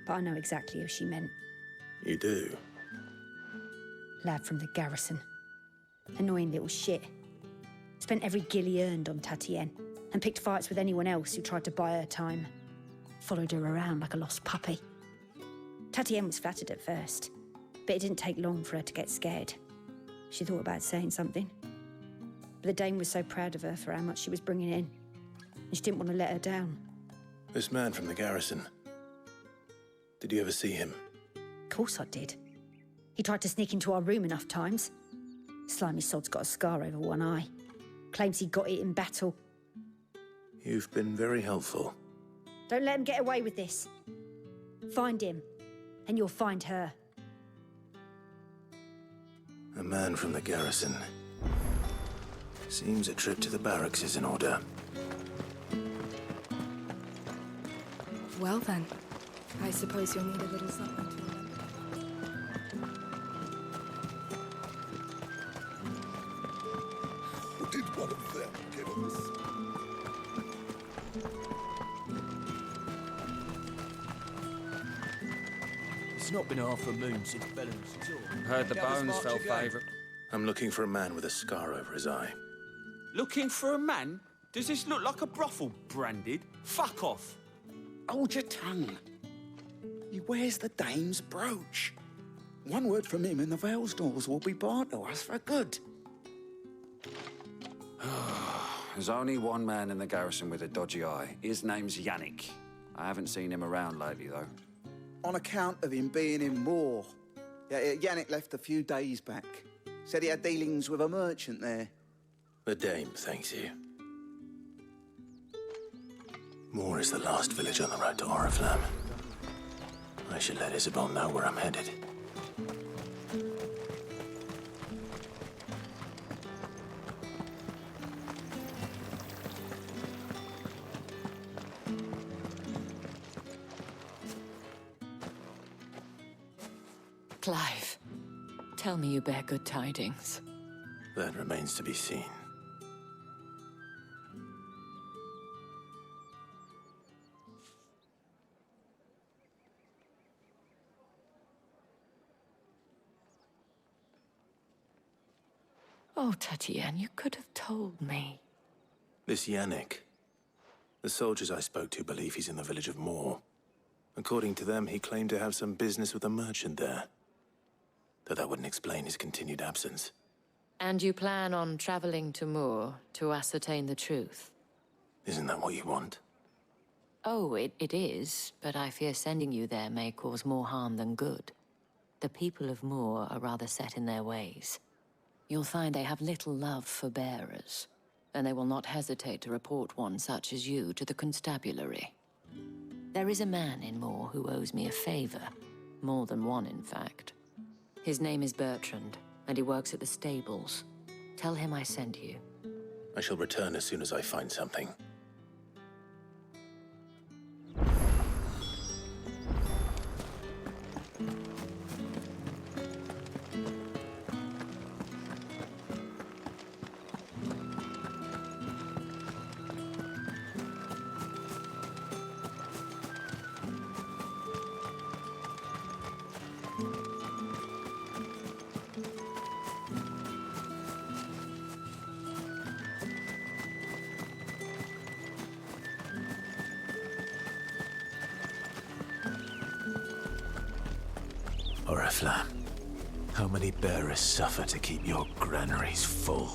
but I know exactly who she meant. You do? Lad from the garrison. Annoying little shit. Spent every guil he earned on Tatienne, and picked fights with anyone else who tried to buy her time. Followed her around like a lost puppy. Tatienne was flattered at first, but it didn't take long for her to get scared. She thought about saying something. But the Dame was so proud of her for how much she was bringing in, and she didn't want to let her down. This man from the garrison. Did you ever see him? Of course I did. He tried to sneak into our room enough times. Slimy sod's got a scar over one eye. Claims he got it in battle. You've been very helpful. Don't let him get away with this. Find him, and you'll find her. A man from the garrison. Seems a trip to the barracks is in order. Well then, I suppose you'll need a little something to remember. Did one of them get us? It's not been half a moon since Bellen's tour. Heard the bones fell favourite. I'm looking for a man with a scar over his eye. Looking for a man? Does this look like a brothel branded? Fuck off! Hold your tongue. He wears the Dame's brooch. One word from him and the Vale's doors will be barred to us for good. There's only one man in the garrison with a dodgy eye. His name's Yannick. I haven't seen him around lately, though. On account of him being in war. Yeah, Yannick left a few days back. Said he had dealings with a merchant there. The Dame thanks you. Moor is the last village on the road to Oriflamme. I should let Isabel know where I'm headed. Clive, tell me you bear good tidings. That remains to be seen. Oh, Tatienne, you could have told me. This Yannick. The soldiers I spoke to believe he's in the village of Moor. According to them, he claimed to have some business with a merchant there. Though that wouldn't explain his continued absence. And you plan on traveling to Moor to ascertain the truth? Isn't that what you want? Oh, it is, but I fear sending you there may cause more harm than good. The people of Moor are rather set in their ways. You'll find they have little love for bearers, and they will not hesitate to report one such as you to the constabulary. There is a man in Moor who owes me a favor. More than one, in fact. His name is Bertrand, and he works at the stables. Tell him I sent you. I shall return as soon as I find something. Oriflamme. How many bearers suffer to keep your granaries full?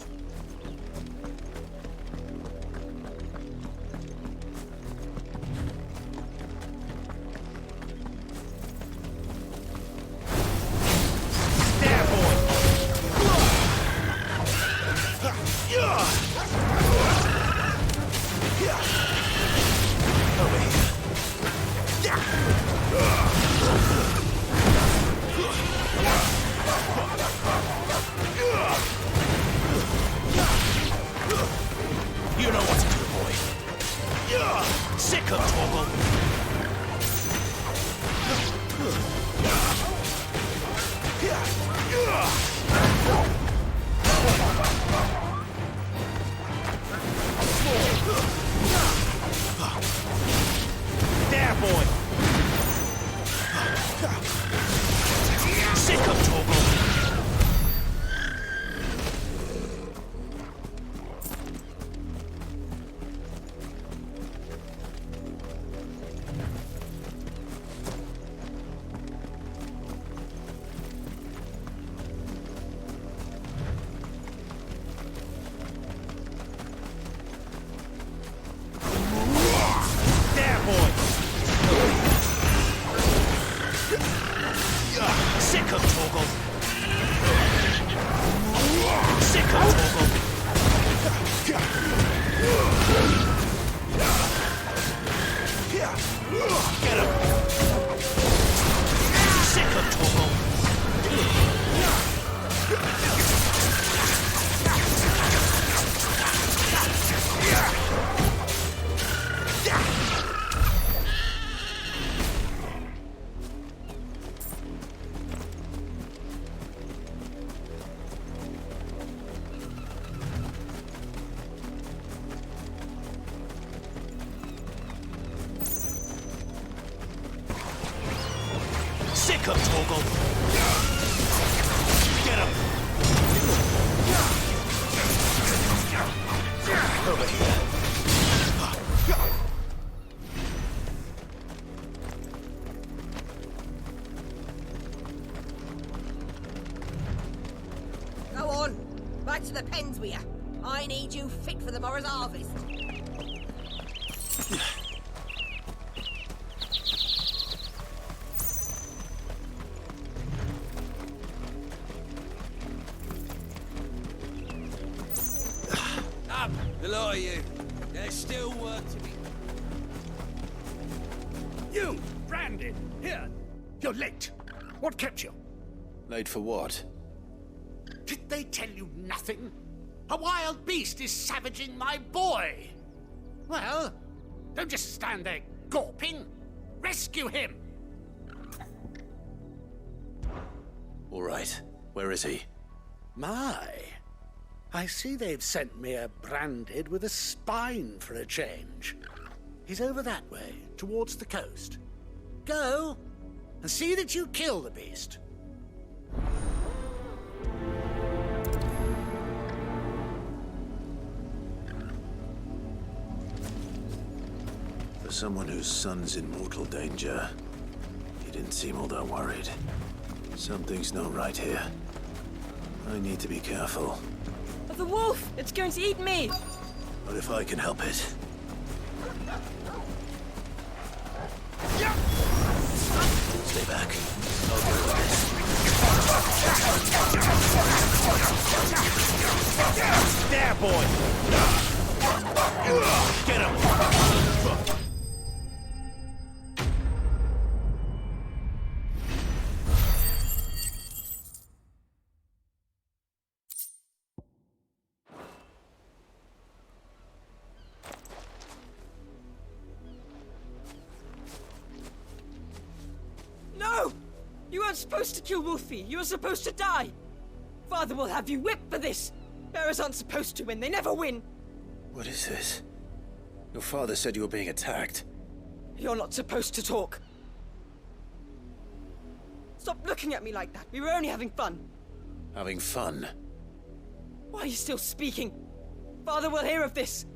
You know what to do, boy. Sick of Torgal. There, boy. Sick of Torgal. Sick of Torgal. Sick of Torgal. Get him. Sick of Torgal. Sick of Torgal. Get him. Over here. Go on. Back to the pens with you. I need you fit for the morrow's harvest. Up! The lot of you. There's still work to be... You, Brandon, here. You're late. What kept you? Late for what? Did they tell you nothing? A wild beast is savaging my boy. Well, don't just stand there gawping. Rescue him. All right. Where is he? My. I see they've sent me a branded with a spine for a change. He's over that way, towards the coast. Go, and see that you kill the beast. For someone whose son's in mortal danger, he didn't seem all that worried. Something's not right here. I need to be careful. The wolf! It's going to eat me! But if I can help it... Stay back. I'll deal with this. There, boy! Get him! No! You weren't supposed to kill Wolfie. You were supposed to die. Father will have you whipped for this. Bearers aren't supposed to win. They never win. What is this? Your father said you were being attacked. You're not supposed to talk. Stop looking at me like that. We were only having fun. Having fun? Why are you still speaking? Father will hear of this.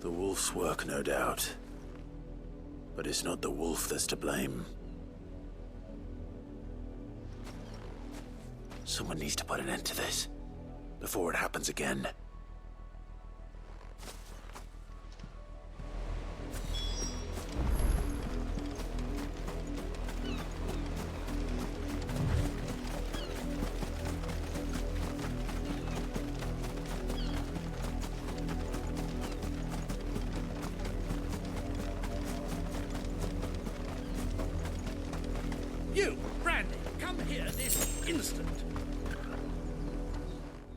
The wolf's work, no doubt. But it's not the wolf that's to blame. Someone needs to put an end to this, before it happens again. You, Brandy, come here this instant.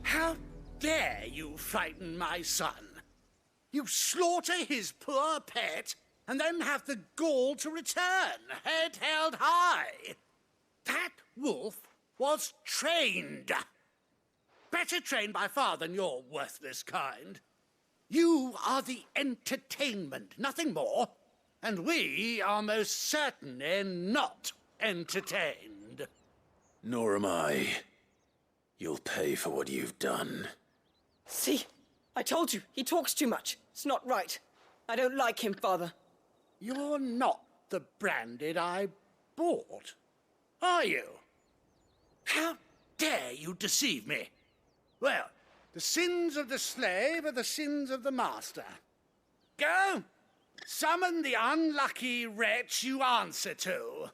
How dare you frighten my son? You slaughter his poor pet and then have the gall to return, head held high. That wolf was trained. Better trained by far than your worthless kind. You are the entertainment, nothing more. And we are most certainly not entertained. Nor am I. You'll pay for what you've done. See? I told you, he talks too much. It's not right. I don't like him, Father. You're not the Branded I bought, are you? How dare you deceive me? Well, the sins of the slave are the sins of the master. Go! Summon the unlucky wretch you answer to.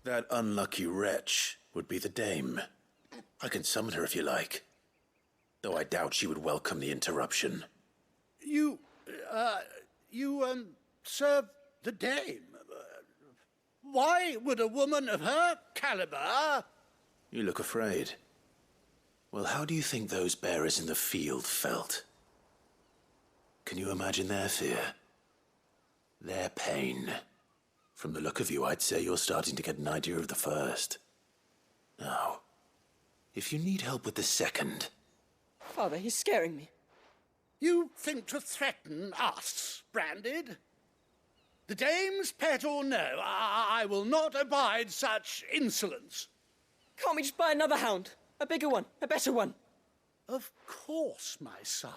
That unlucky wretch would be the dame. I can summon her if you like. Though I doubt she would welcome the interruption. You serve the dame. Why would a woman of her caliber... You look afraid. Well, how do you think those bearers in the field felt? Can you imagine their fear? Their pain? From the look of you, I'd say you're starting to get an idea of the first. Now, if you need help with the second... Father, he's scaring me. You think to threaten us, Branded? The dame's pet or no, I will not abide such insolence. Can't we just buy another hound? A bigger one, a better one. Of course, my son.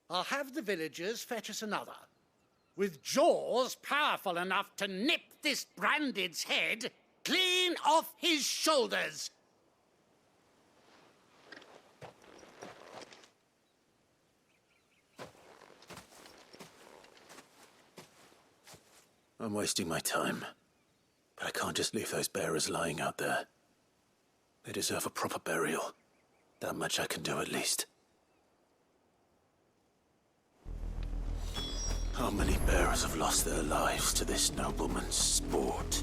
I'll have the villagers fetch us another. With jaws powerful enough to nip this Branded's head clean off his shoulders. I'm wasting my time. But I can't just leave those bearers lying out there. They deserve a proper burial. That much I can do at least. How many bearers have lost their lives to this nobleman's sport?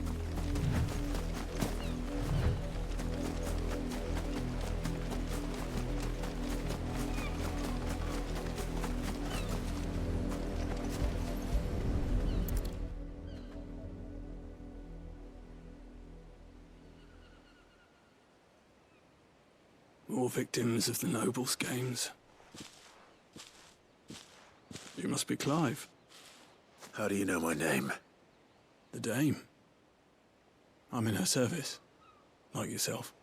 More victims of the nobles' games. You must be Clive. How do you know my name? The Dame. I'm in her service, like yourself.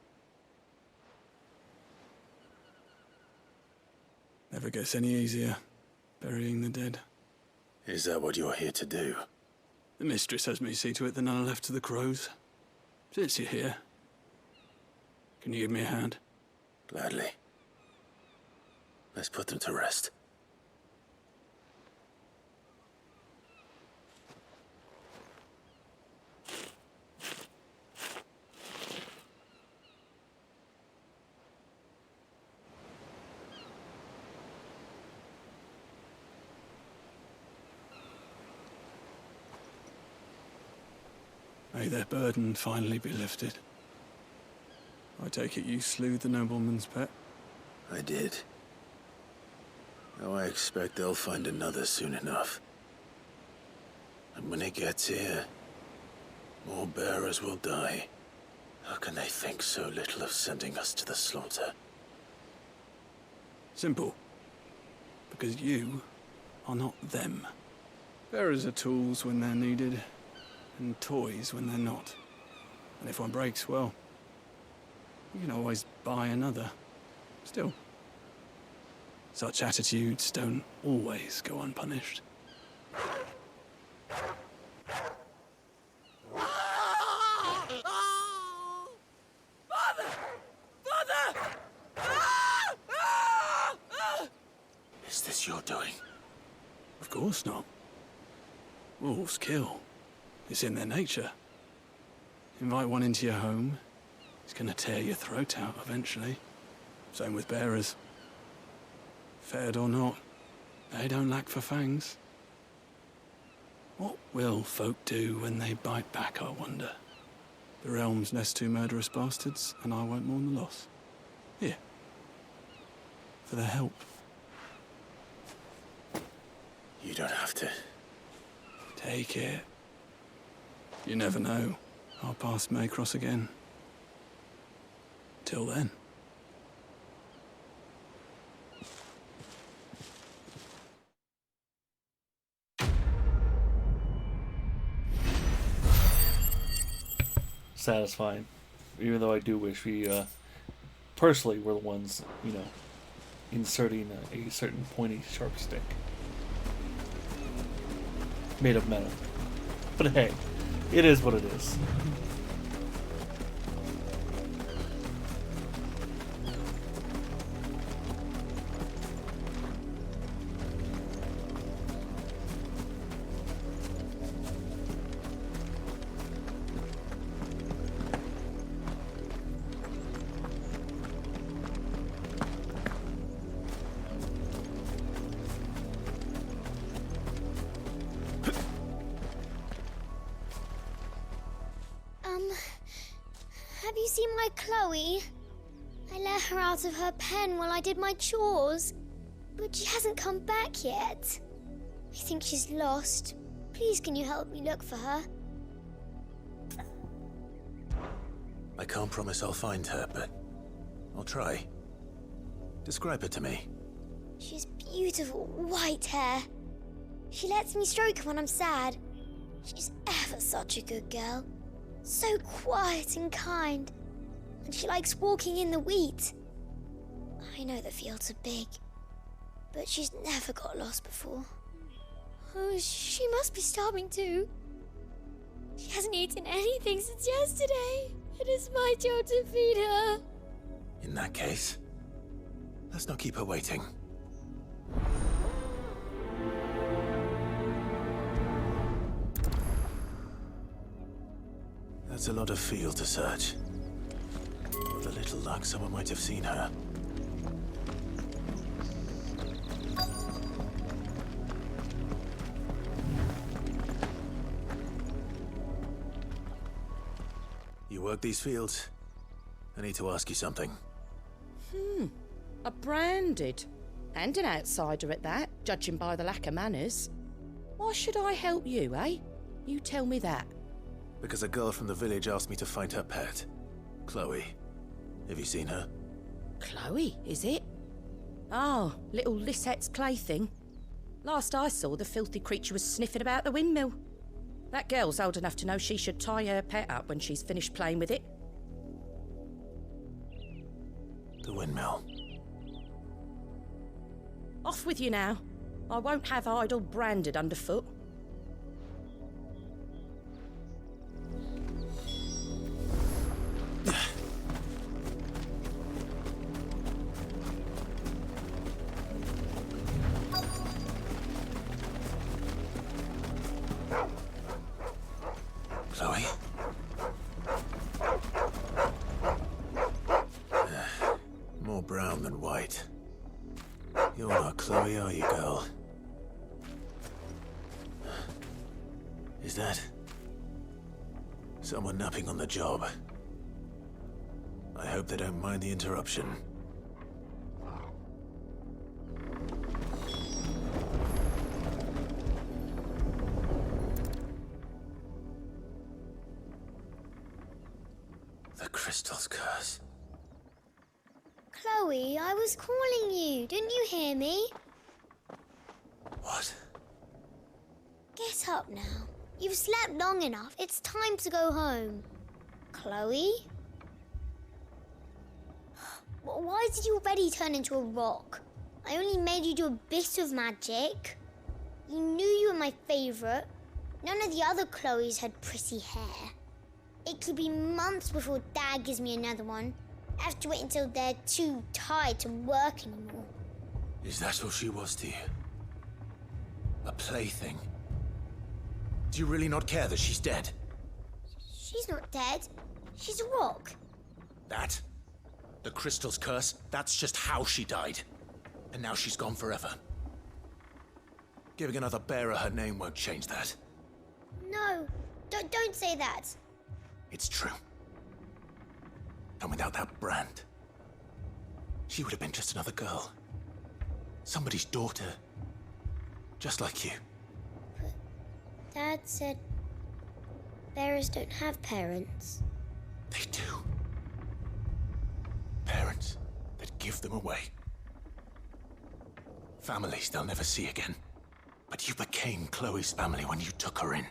Never gets any easier, burying the dead. Is that what you're here to do? The mistress has me see to it that none are left to the crows. Since you're here, can you give me a hand? Gladly. Let's put them to rest. May their burden finally be lifted. I take it you slew the nobleman's pet? I did. Now I expect they'll find another soon enough. And when it gets here, more bearers will die. How can they think so little of sending us to the slaughter? Simple. Because you are not them. Bearers are tools when they're needed, and toys when they're not. And if one breaks, well, you can always buy another. Still, Such attitudes don't always go unpunished. Is this your doing? Of course not. Wolves kill. It's in their nature. Invite one into your home, it's gonna tear your throat out eventually. Same with bearers. Fed or not, they don't lack for fangs. What will folk do when they bite back, I wonder? The realm's nest two murderous bastards, and I won't mourn the loss. Here. For their help. You don't have to. Take it. You never know. Our paths may cross again. Till then. Satisfying. Even though I do wish we, personally, were the ones, you know, inserting a certain pointy, sharp stick. Made of metal. But hey, it is what it is. Have you seen my Chloe? I let her out of her pen while I did my chores, but she hasn't come back yet. I think she's lost. Please, can you help me look for her? I can't promise I'll find her, but I'll try. Describe her to me. She has beautiful white hair. She lets me stroke her when I'm sad. She's ever such a good girl. So quiet and kind. And she likes walking in the wheat. I know the fields are big, but she's never got lost before. Oh, she must be starving too. She hasn't eaten anything since yesterday. It is my job to feed her. In that case, let's not keep her waiting. That's a lot of field to search. With a little luck, someone might have seen her. You work these fields? I need to ask you something. A branded. And an outsider at that, judging by the lack of manners. Why should I help you, eh? You tell me that. Because a girl from the village asked me to find her pet, Chloe. Have you seen her? Chloe, is it? Oh, little Lisette's plaything. Last I saw, the filthy creature was sniffing about the windmill. That girl's old enough to know she should tie her pet up when she's finished playing with it. The windmill. Off with you now. I won't have idle branded underfoot. Chloe? More brown than white. You're not Chloe, are you, girl? Is that someone napping on the job? I hope they don't mind the interruption. The crystal's curse. Chloe, I was calling you. Didn't you hear me? What? Get up now. You've slept long enough. It's time to go home. Chloe? Why did you already turn into a rock? I only made you do a bit of magic. You knew you were my favourite. None of the other Chloes had pretty hair. It could be months before Dad gives me another one. I have to wait until they're too tired to work anymore. Is that all she was to you? A plaything? Do you really not care that she's dead? She's not dead. She's a rock. That? The crystal's curse? That's just how she died. And now she's gone forever. Giving another bearer her name won't change that. No, don't say that. It's true. And without that brand, she would have been just another girl. Somebody's daughter. Just like you. But Dad said bearers don't have parents. They do. Parents that give them away. Families they'll never see again. But you became Chloe's family when you took her in.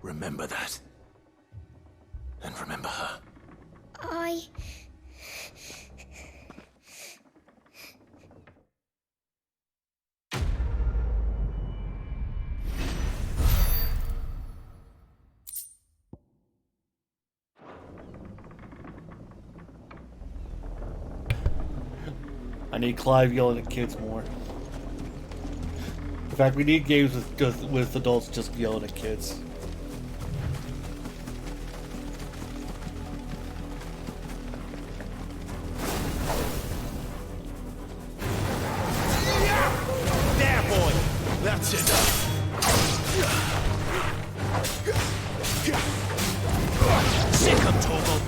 Remember that. And remember her. I need Clive yelling at kids more. In fact, we need games with adults just yelling at kids. There, boy! That's enough! Sick him, Torgal!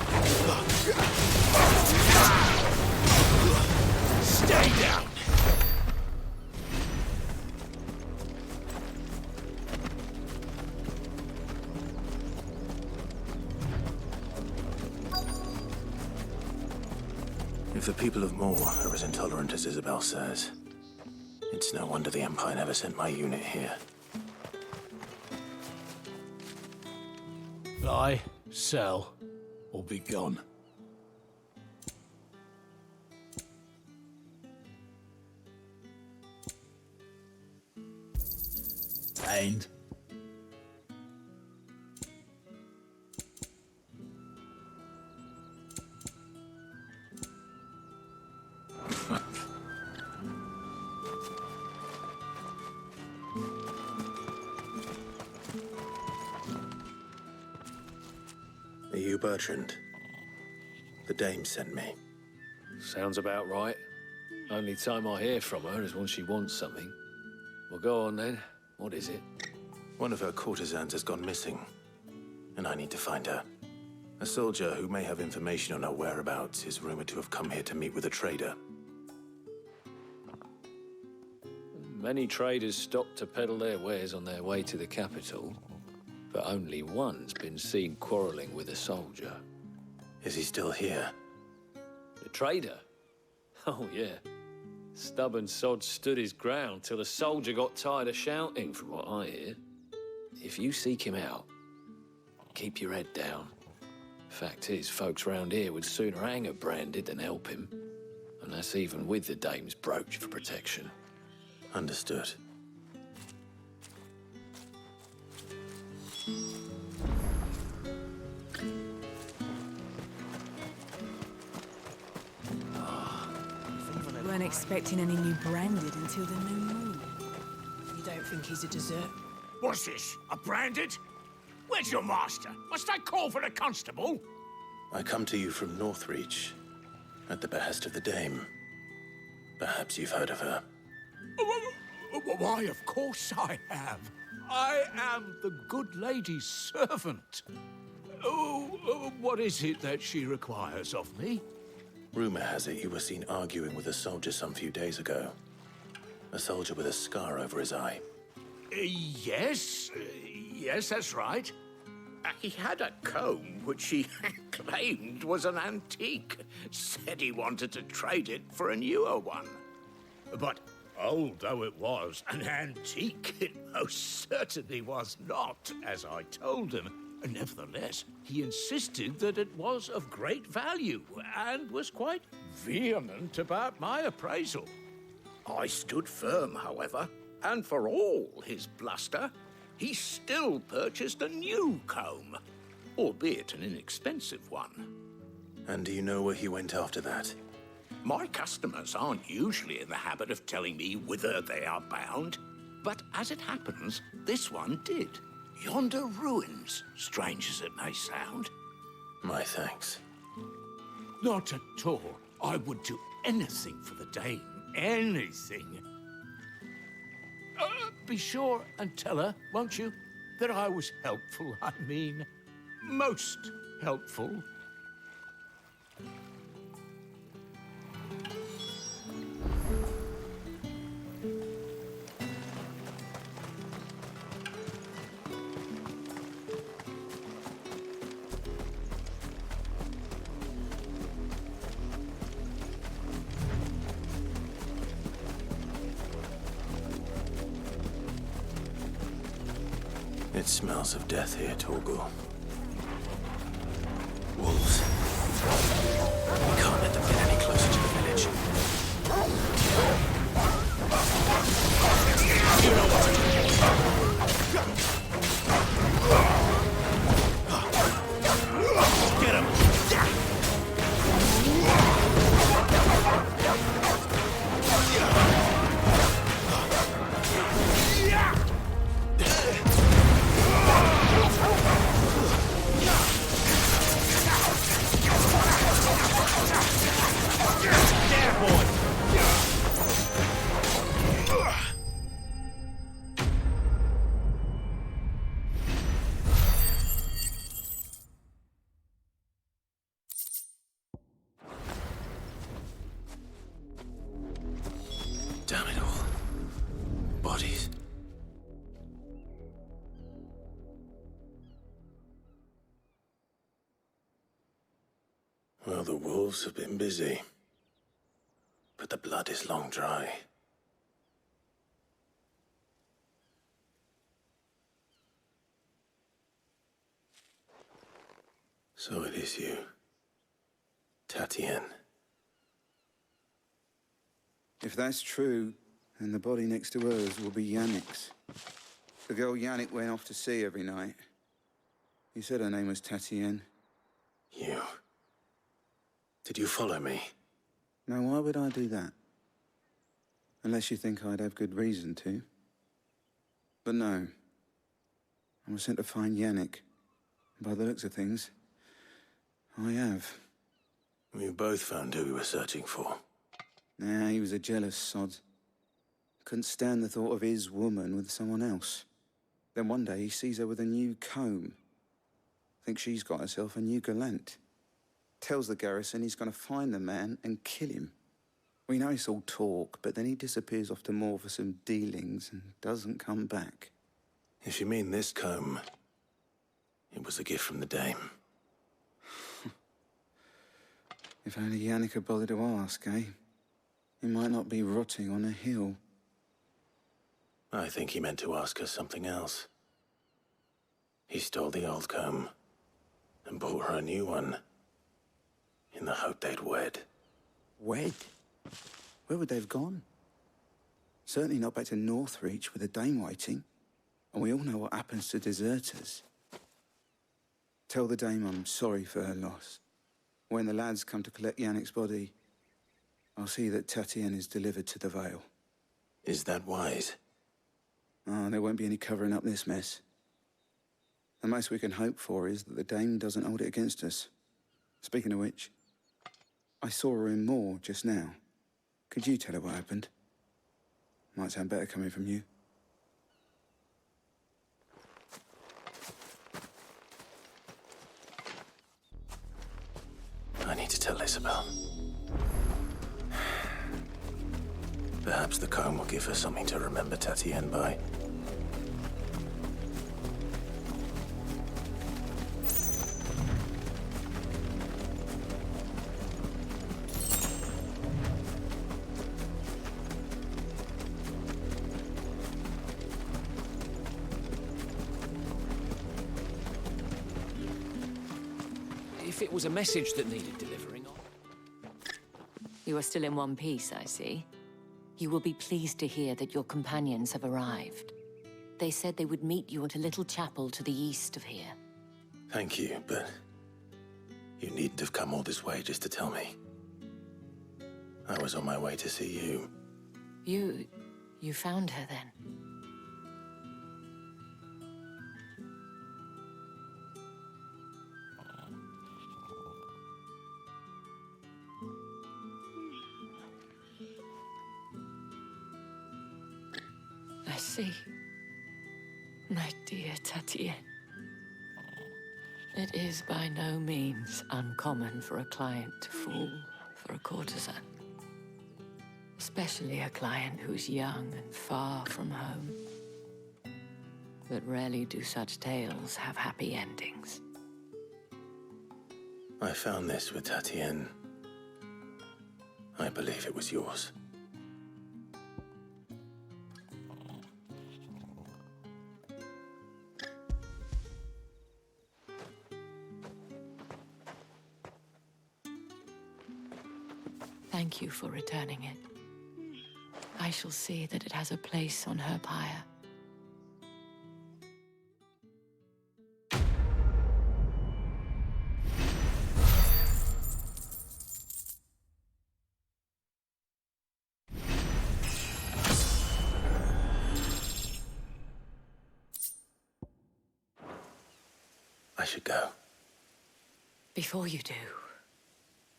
Stay down! If the people of Moor are as intolerant as Isabel says, it's no wonder the Empire never sent my unit here. Buy, sell, or be gone. And Are you Bertrand? The dame sent me. Sounds about right. Only time I hear from her is when she wants something. Well, go on then. What is it? One of her courtesans has gone missing, and I need to find her. A soldier who may have information on her whereabouts is rumored to have come here to meet with a trader. Many traders stop to peddle their wares on their way to the capital, but only one's been seen quarreling with a soldier. Is he still here? The trader? Oh, yeah. Stubborn sod stood his ground till the soldier got tired of shouting, from what I hear. If you seek him out, keep your head down. Fact is, folks round here would sooner hang a branded than help him. And that's even with the dame's brooch for protection. Understood. Weren't expecting any new branded until the new moon. You don't think he's a dessert? What's this? A branded? Where's your master? Must I call for a constable? I come to you from Northreach, at the behest of the dame. Perhaps you've heard of her. Why, of course I have. I am the good lady's servant. Oh, what is it that she requires of me? Rumor has it you were seen arguing with a soldier some few days ago. A soldier with a scar over his eye. Yes, that's right. He had a comb which he claimed was an antique. Said he wanted to trade it for a newer one. But old though it was, an antique it most certainly was not, as I told him. Nevertheless, he insisted that it was of great value and was quite vehement about my appraisal. I stood firm, however, and for all his bluster, he still purchased a new comb, albeit an inexpensive one. And do you know where he went after that? My customers aren't usually in the habit of telling me whither they are bound, but as it happens, this one did. Yonder ruins, strange as it may sound. My thanks. Not at all. I would do anything for the Dame. Anything. Be sure and tell her, won't you, that I was helpful. I mean, most helpful. It smells of death here, Torgal. Wolves. We can't let them get any closer to the village. You know what to do. Get him! Damn it all. Bodies. Well, the wolves have been busy. But the blood is long dry. So it is you, Tatienne. If that's true, then the body next to hers will be Yannick's. The girl Yannick went off to sea every night. He said her name was Tatienne. You. Did you follow me? Now, why would I do that? Unless you think I'd have good reason to. But no. I was sent to find Yannick. By the looks of things, I have. We both found who we were searching for. Nah, he was a jealous sod. Couldn't stand the thought of his woman with someone else. Then one day he sees her with a new comb. Thinks she's got herself a new gallant. Tells the garrison he's going to find the man and kill him. We know it's all talk, but then he disappears off to Moor for some dealings and doesn't come back. If you mean this comb, it was a gift from the Dame. If only Yannick had bothered to ask, eh? He might not be rotting on a hill. I think he meant to ask her something else. He stole the old comb and bought her a new one in the hope they'd wed. Wed? Where would they have gone? Certainly not back to Northreach with the Dame waiting. And we all know what happens to deserters. Tell the Dame I'm sorry for her loss. When the lads come to collect Yannick's body, I'll see that Tatienne is delivered to the Vale. Is that wise? Oh, there won't be any covering up this mess. The most we can hope for is that the Dame doesn't hold it against us. Speaking of which, I saw her in Moor just now. Could you tell her what happened? Might sound better coming from you. I need to tell Isabel. Perhaps the comb will give her something to remember Tatienne by. If it was a message that needed delivering, You are still in one piece, I see. You will be pleased to hear that your companions have arrived. They said they would meet you at a little chapel to the east of here. Thank you, but you needn't have come all this way just to tell me. I was on my way to see you. You found her then? I see. My dear Tatien. It is by no means uncommon for a client to fall for a courtesan. Especially a client who's young and far from home. But rarely do such tales have happy endings. I found this with Tatien. I believe it was yours. Thank you for returning it. I shall see that it has a place on her pyre. I should go. Before you do,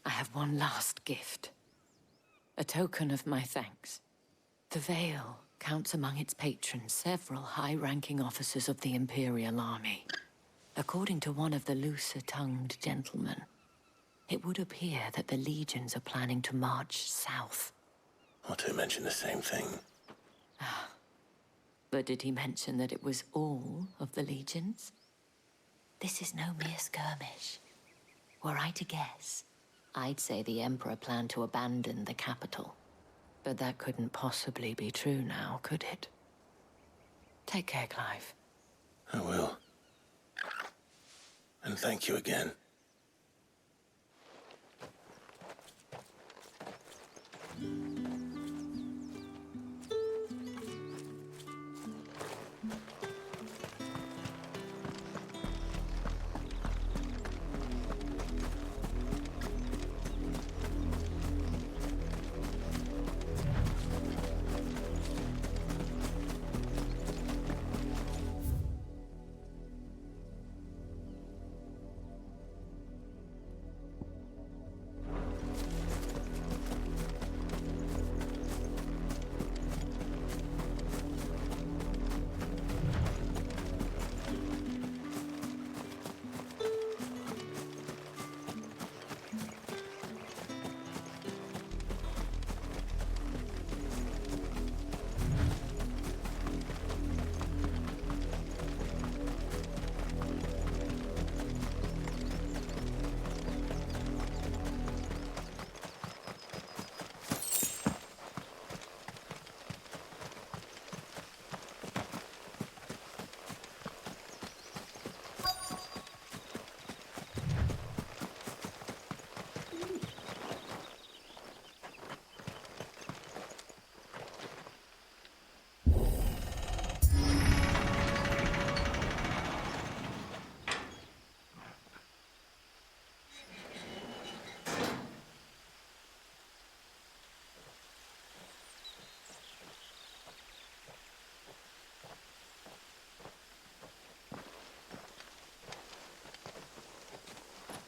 I have one last gift. A token of my thanks. The Vale counts among its patrons several high-ranking officers of the Imperial Army. According to one of the looser-tongued gentlemen, it would appear that the legions are planning to march south. Otto mentioned the same thing. But did he mention that it was all of the legions? This is no mere skirmish. Were I to guess, I'd say the Emperor planned to abandon the capital. But that couldn't possibly be true now, could it? Take care, Clive. I will. And thank you again.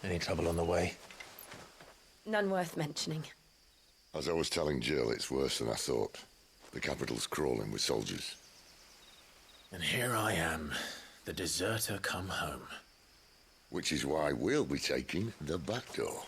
Any trouble on the way? None worth mentioning. As I was telling Jill, it's worse than I thought. The capital's crawling with soldiers. And here I am, the deserter come home. Which is why we'll be taking the back door.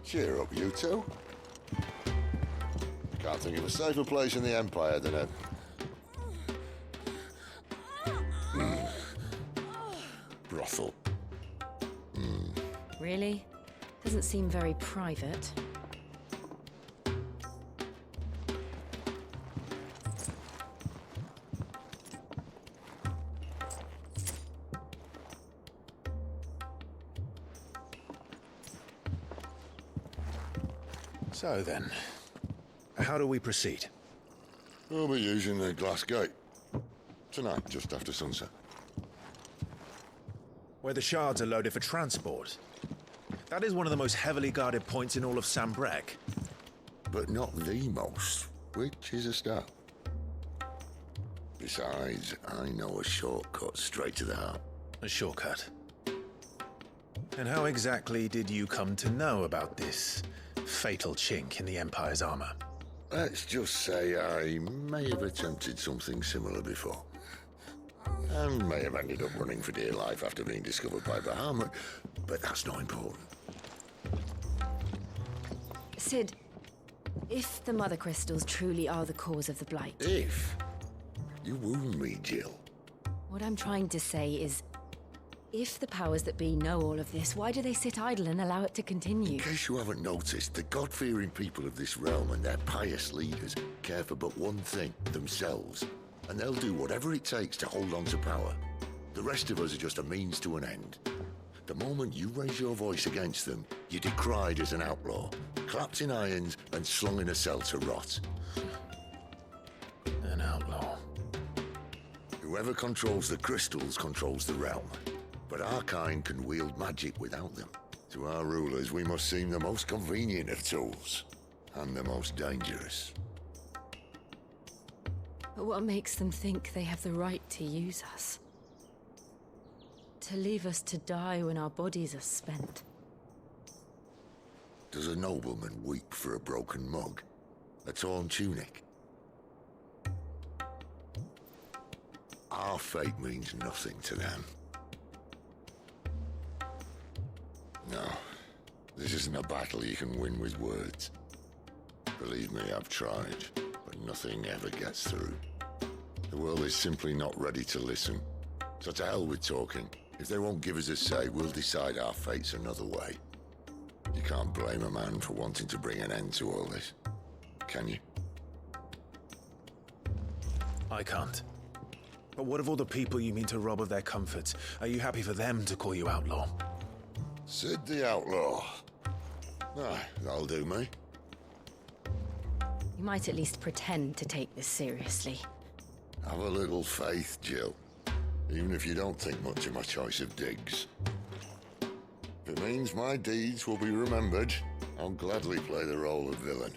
Cheer up, you two. Can't think of a safer place in the Empire than a... brothel. Really? Doesn't seem very private. So then, how do we proceed? We'll be using the glass gate. Tonight, just after sunset. Where the shards are loaded for transport. That is one of the most heavily guarded points in all of Sambrek. But not the most, which is a start. Besides, I know a shortcut straight to the heart. A shortcut? And how exactly did you come to know about this fatal chink in the Empire's armor? Let's just say I may have attempted something similar before. And may have ended up running for dear life after being discovered by Bahamut, but that's not important. Sid, if the Mother Crystals truly are the cause of the Blight... If? You wound me, Jill. What I'm trying to say is, if the powers that be know all of this, why do they sit idle and allow it to continue? In case you haven't noticed, the God-fearing people of this realm and their pious leaders care for but one thing, themselves. And they'll do whatever it takes to hold on to power. The rest of us are just a means to an end. The moment you raise your voice against them, you're decried as an outlaw, clapped in irons and slung in a cell to rot. An outlaw. Whoever controls the crystals controls the realm. But our kind can wield magic without them. To our rulers, we must seem the most convenient of tools, and the most dangerous. But what makes them think they have the right to use us? To leave us to die when our bodies are spent? Does a nobleman weep for a broken mug? A torn tunic? Our fate means nothing to them. No, this isn't a battle you can win with words. Believe me, I've tried, but nothing ever gets through. The world is simply not ready to listen. So to hell with talking. If they won't give us a say, we'll decide our fates another way. You can't blame a man for wanting to bring an end to all this, can you? I can't. But what of all the people you mean to rob of their comforts? Are you happy for them to call you outlaw? Sid the Outlaw. Ah, that'll do me. You might at least pretend to take this seriously. Have a little faith, Jill. Even if you don't think much of my choice of digs. If it means my deeds will be remembered, I'll gladly play the role of villain.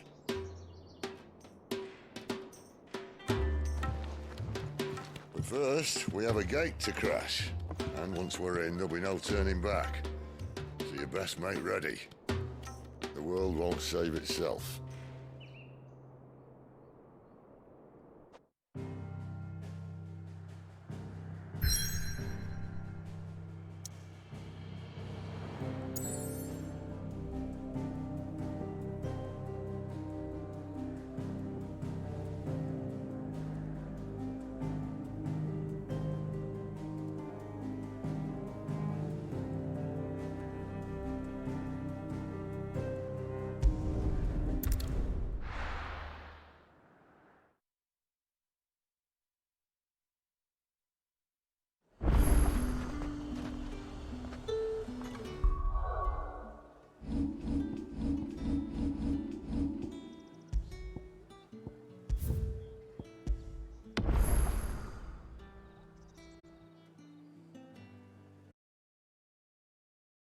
But first, we have a gate to crash. And once we're in, there'll be no turning back. So you best make ready. The world won't save itself.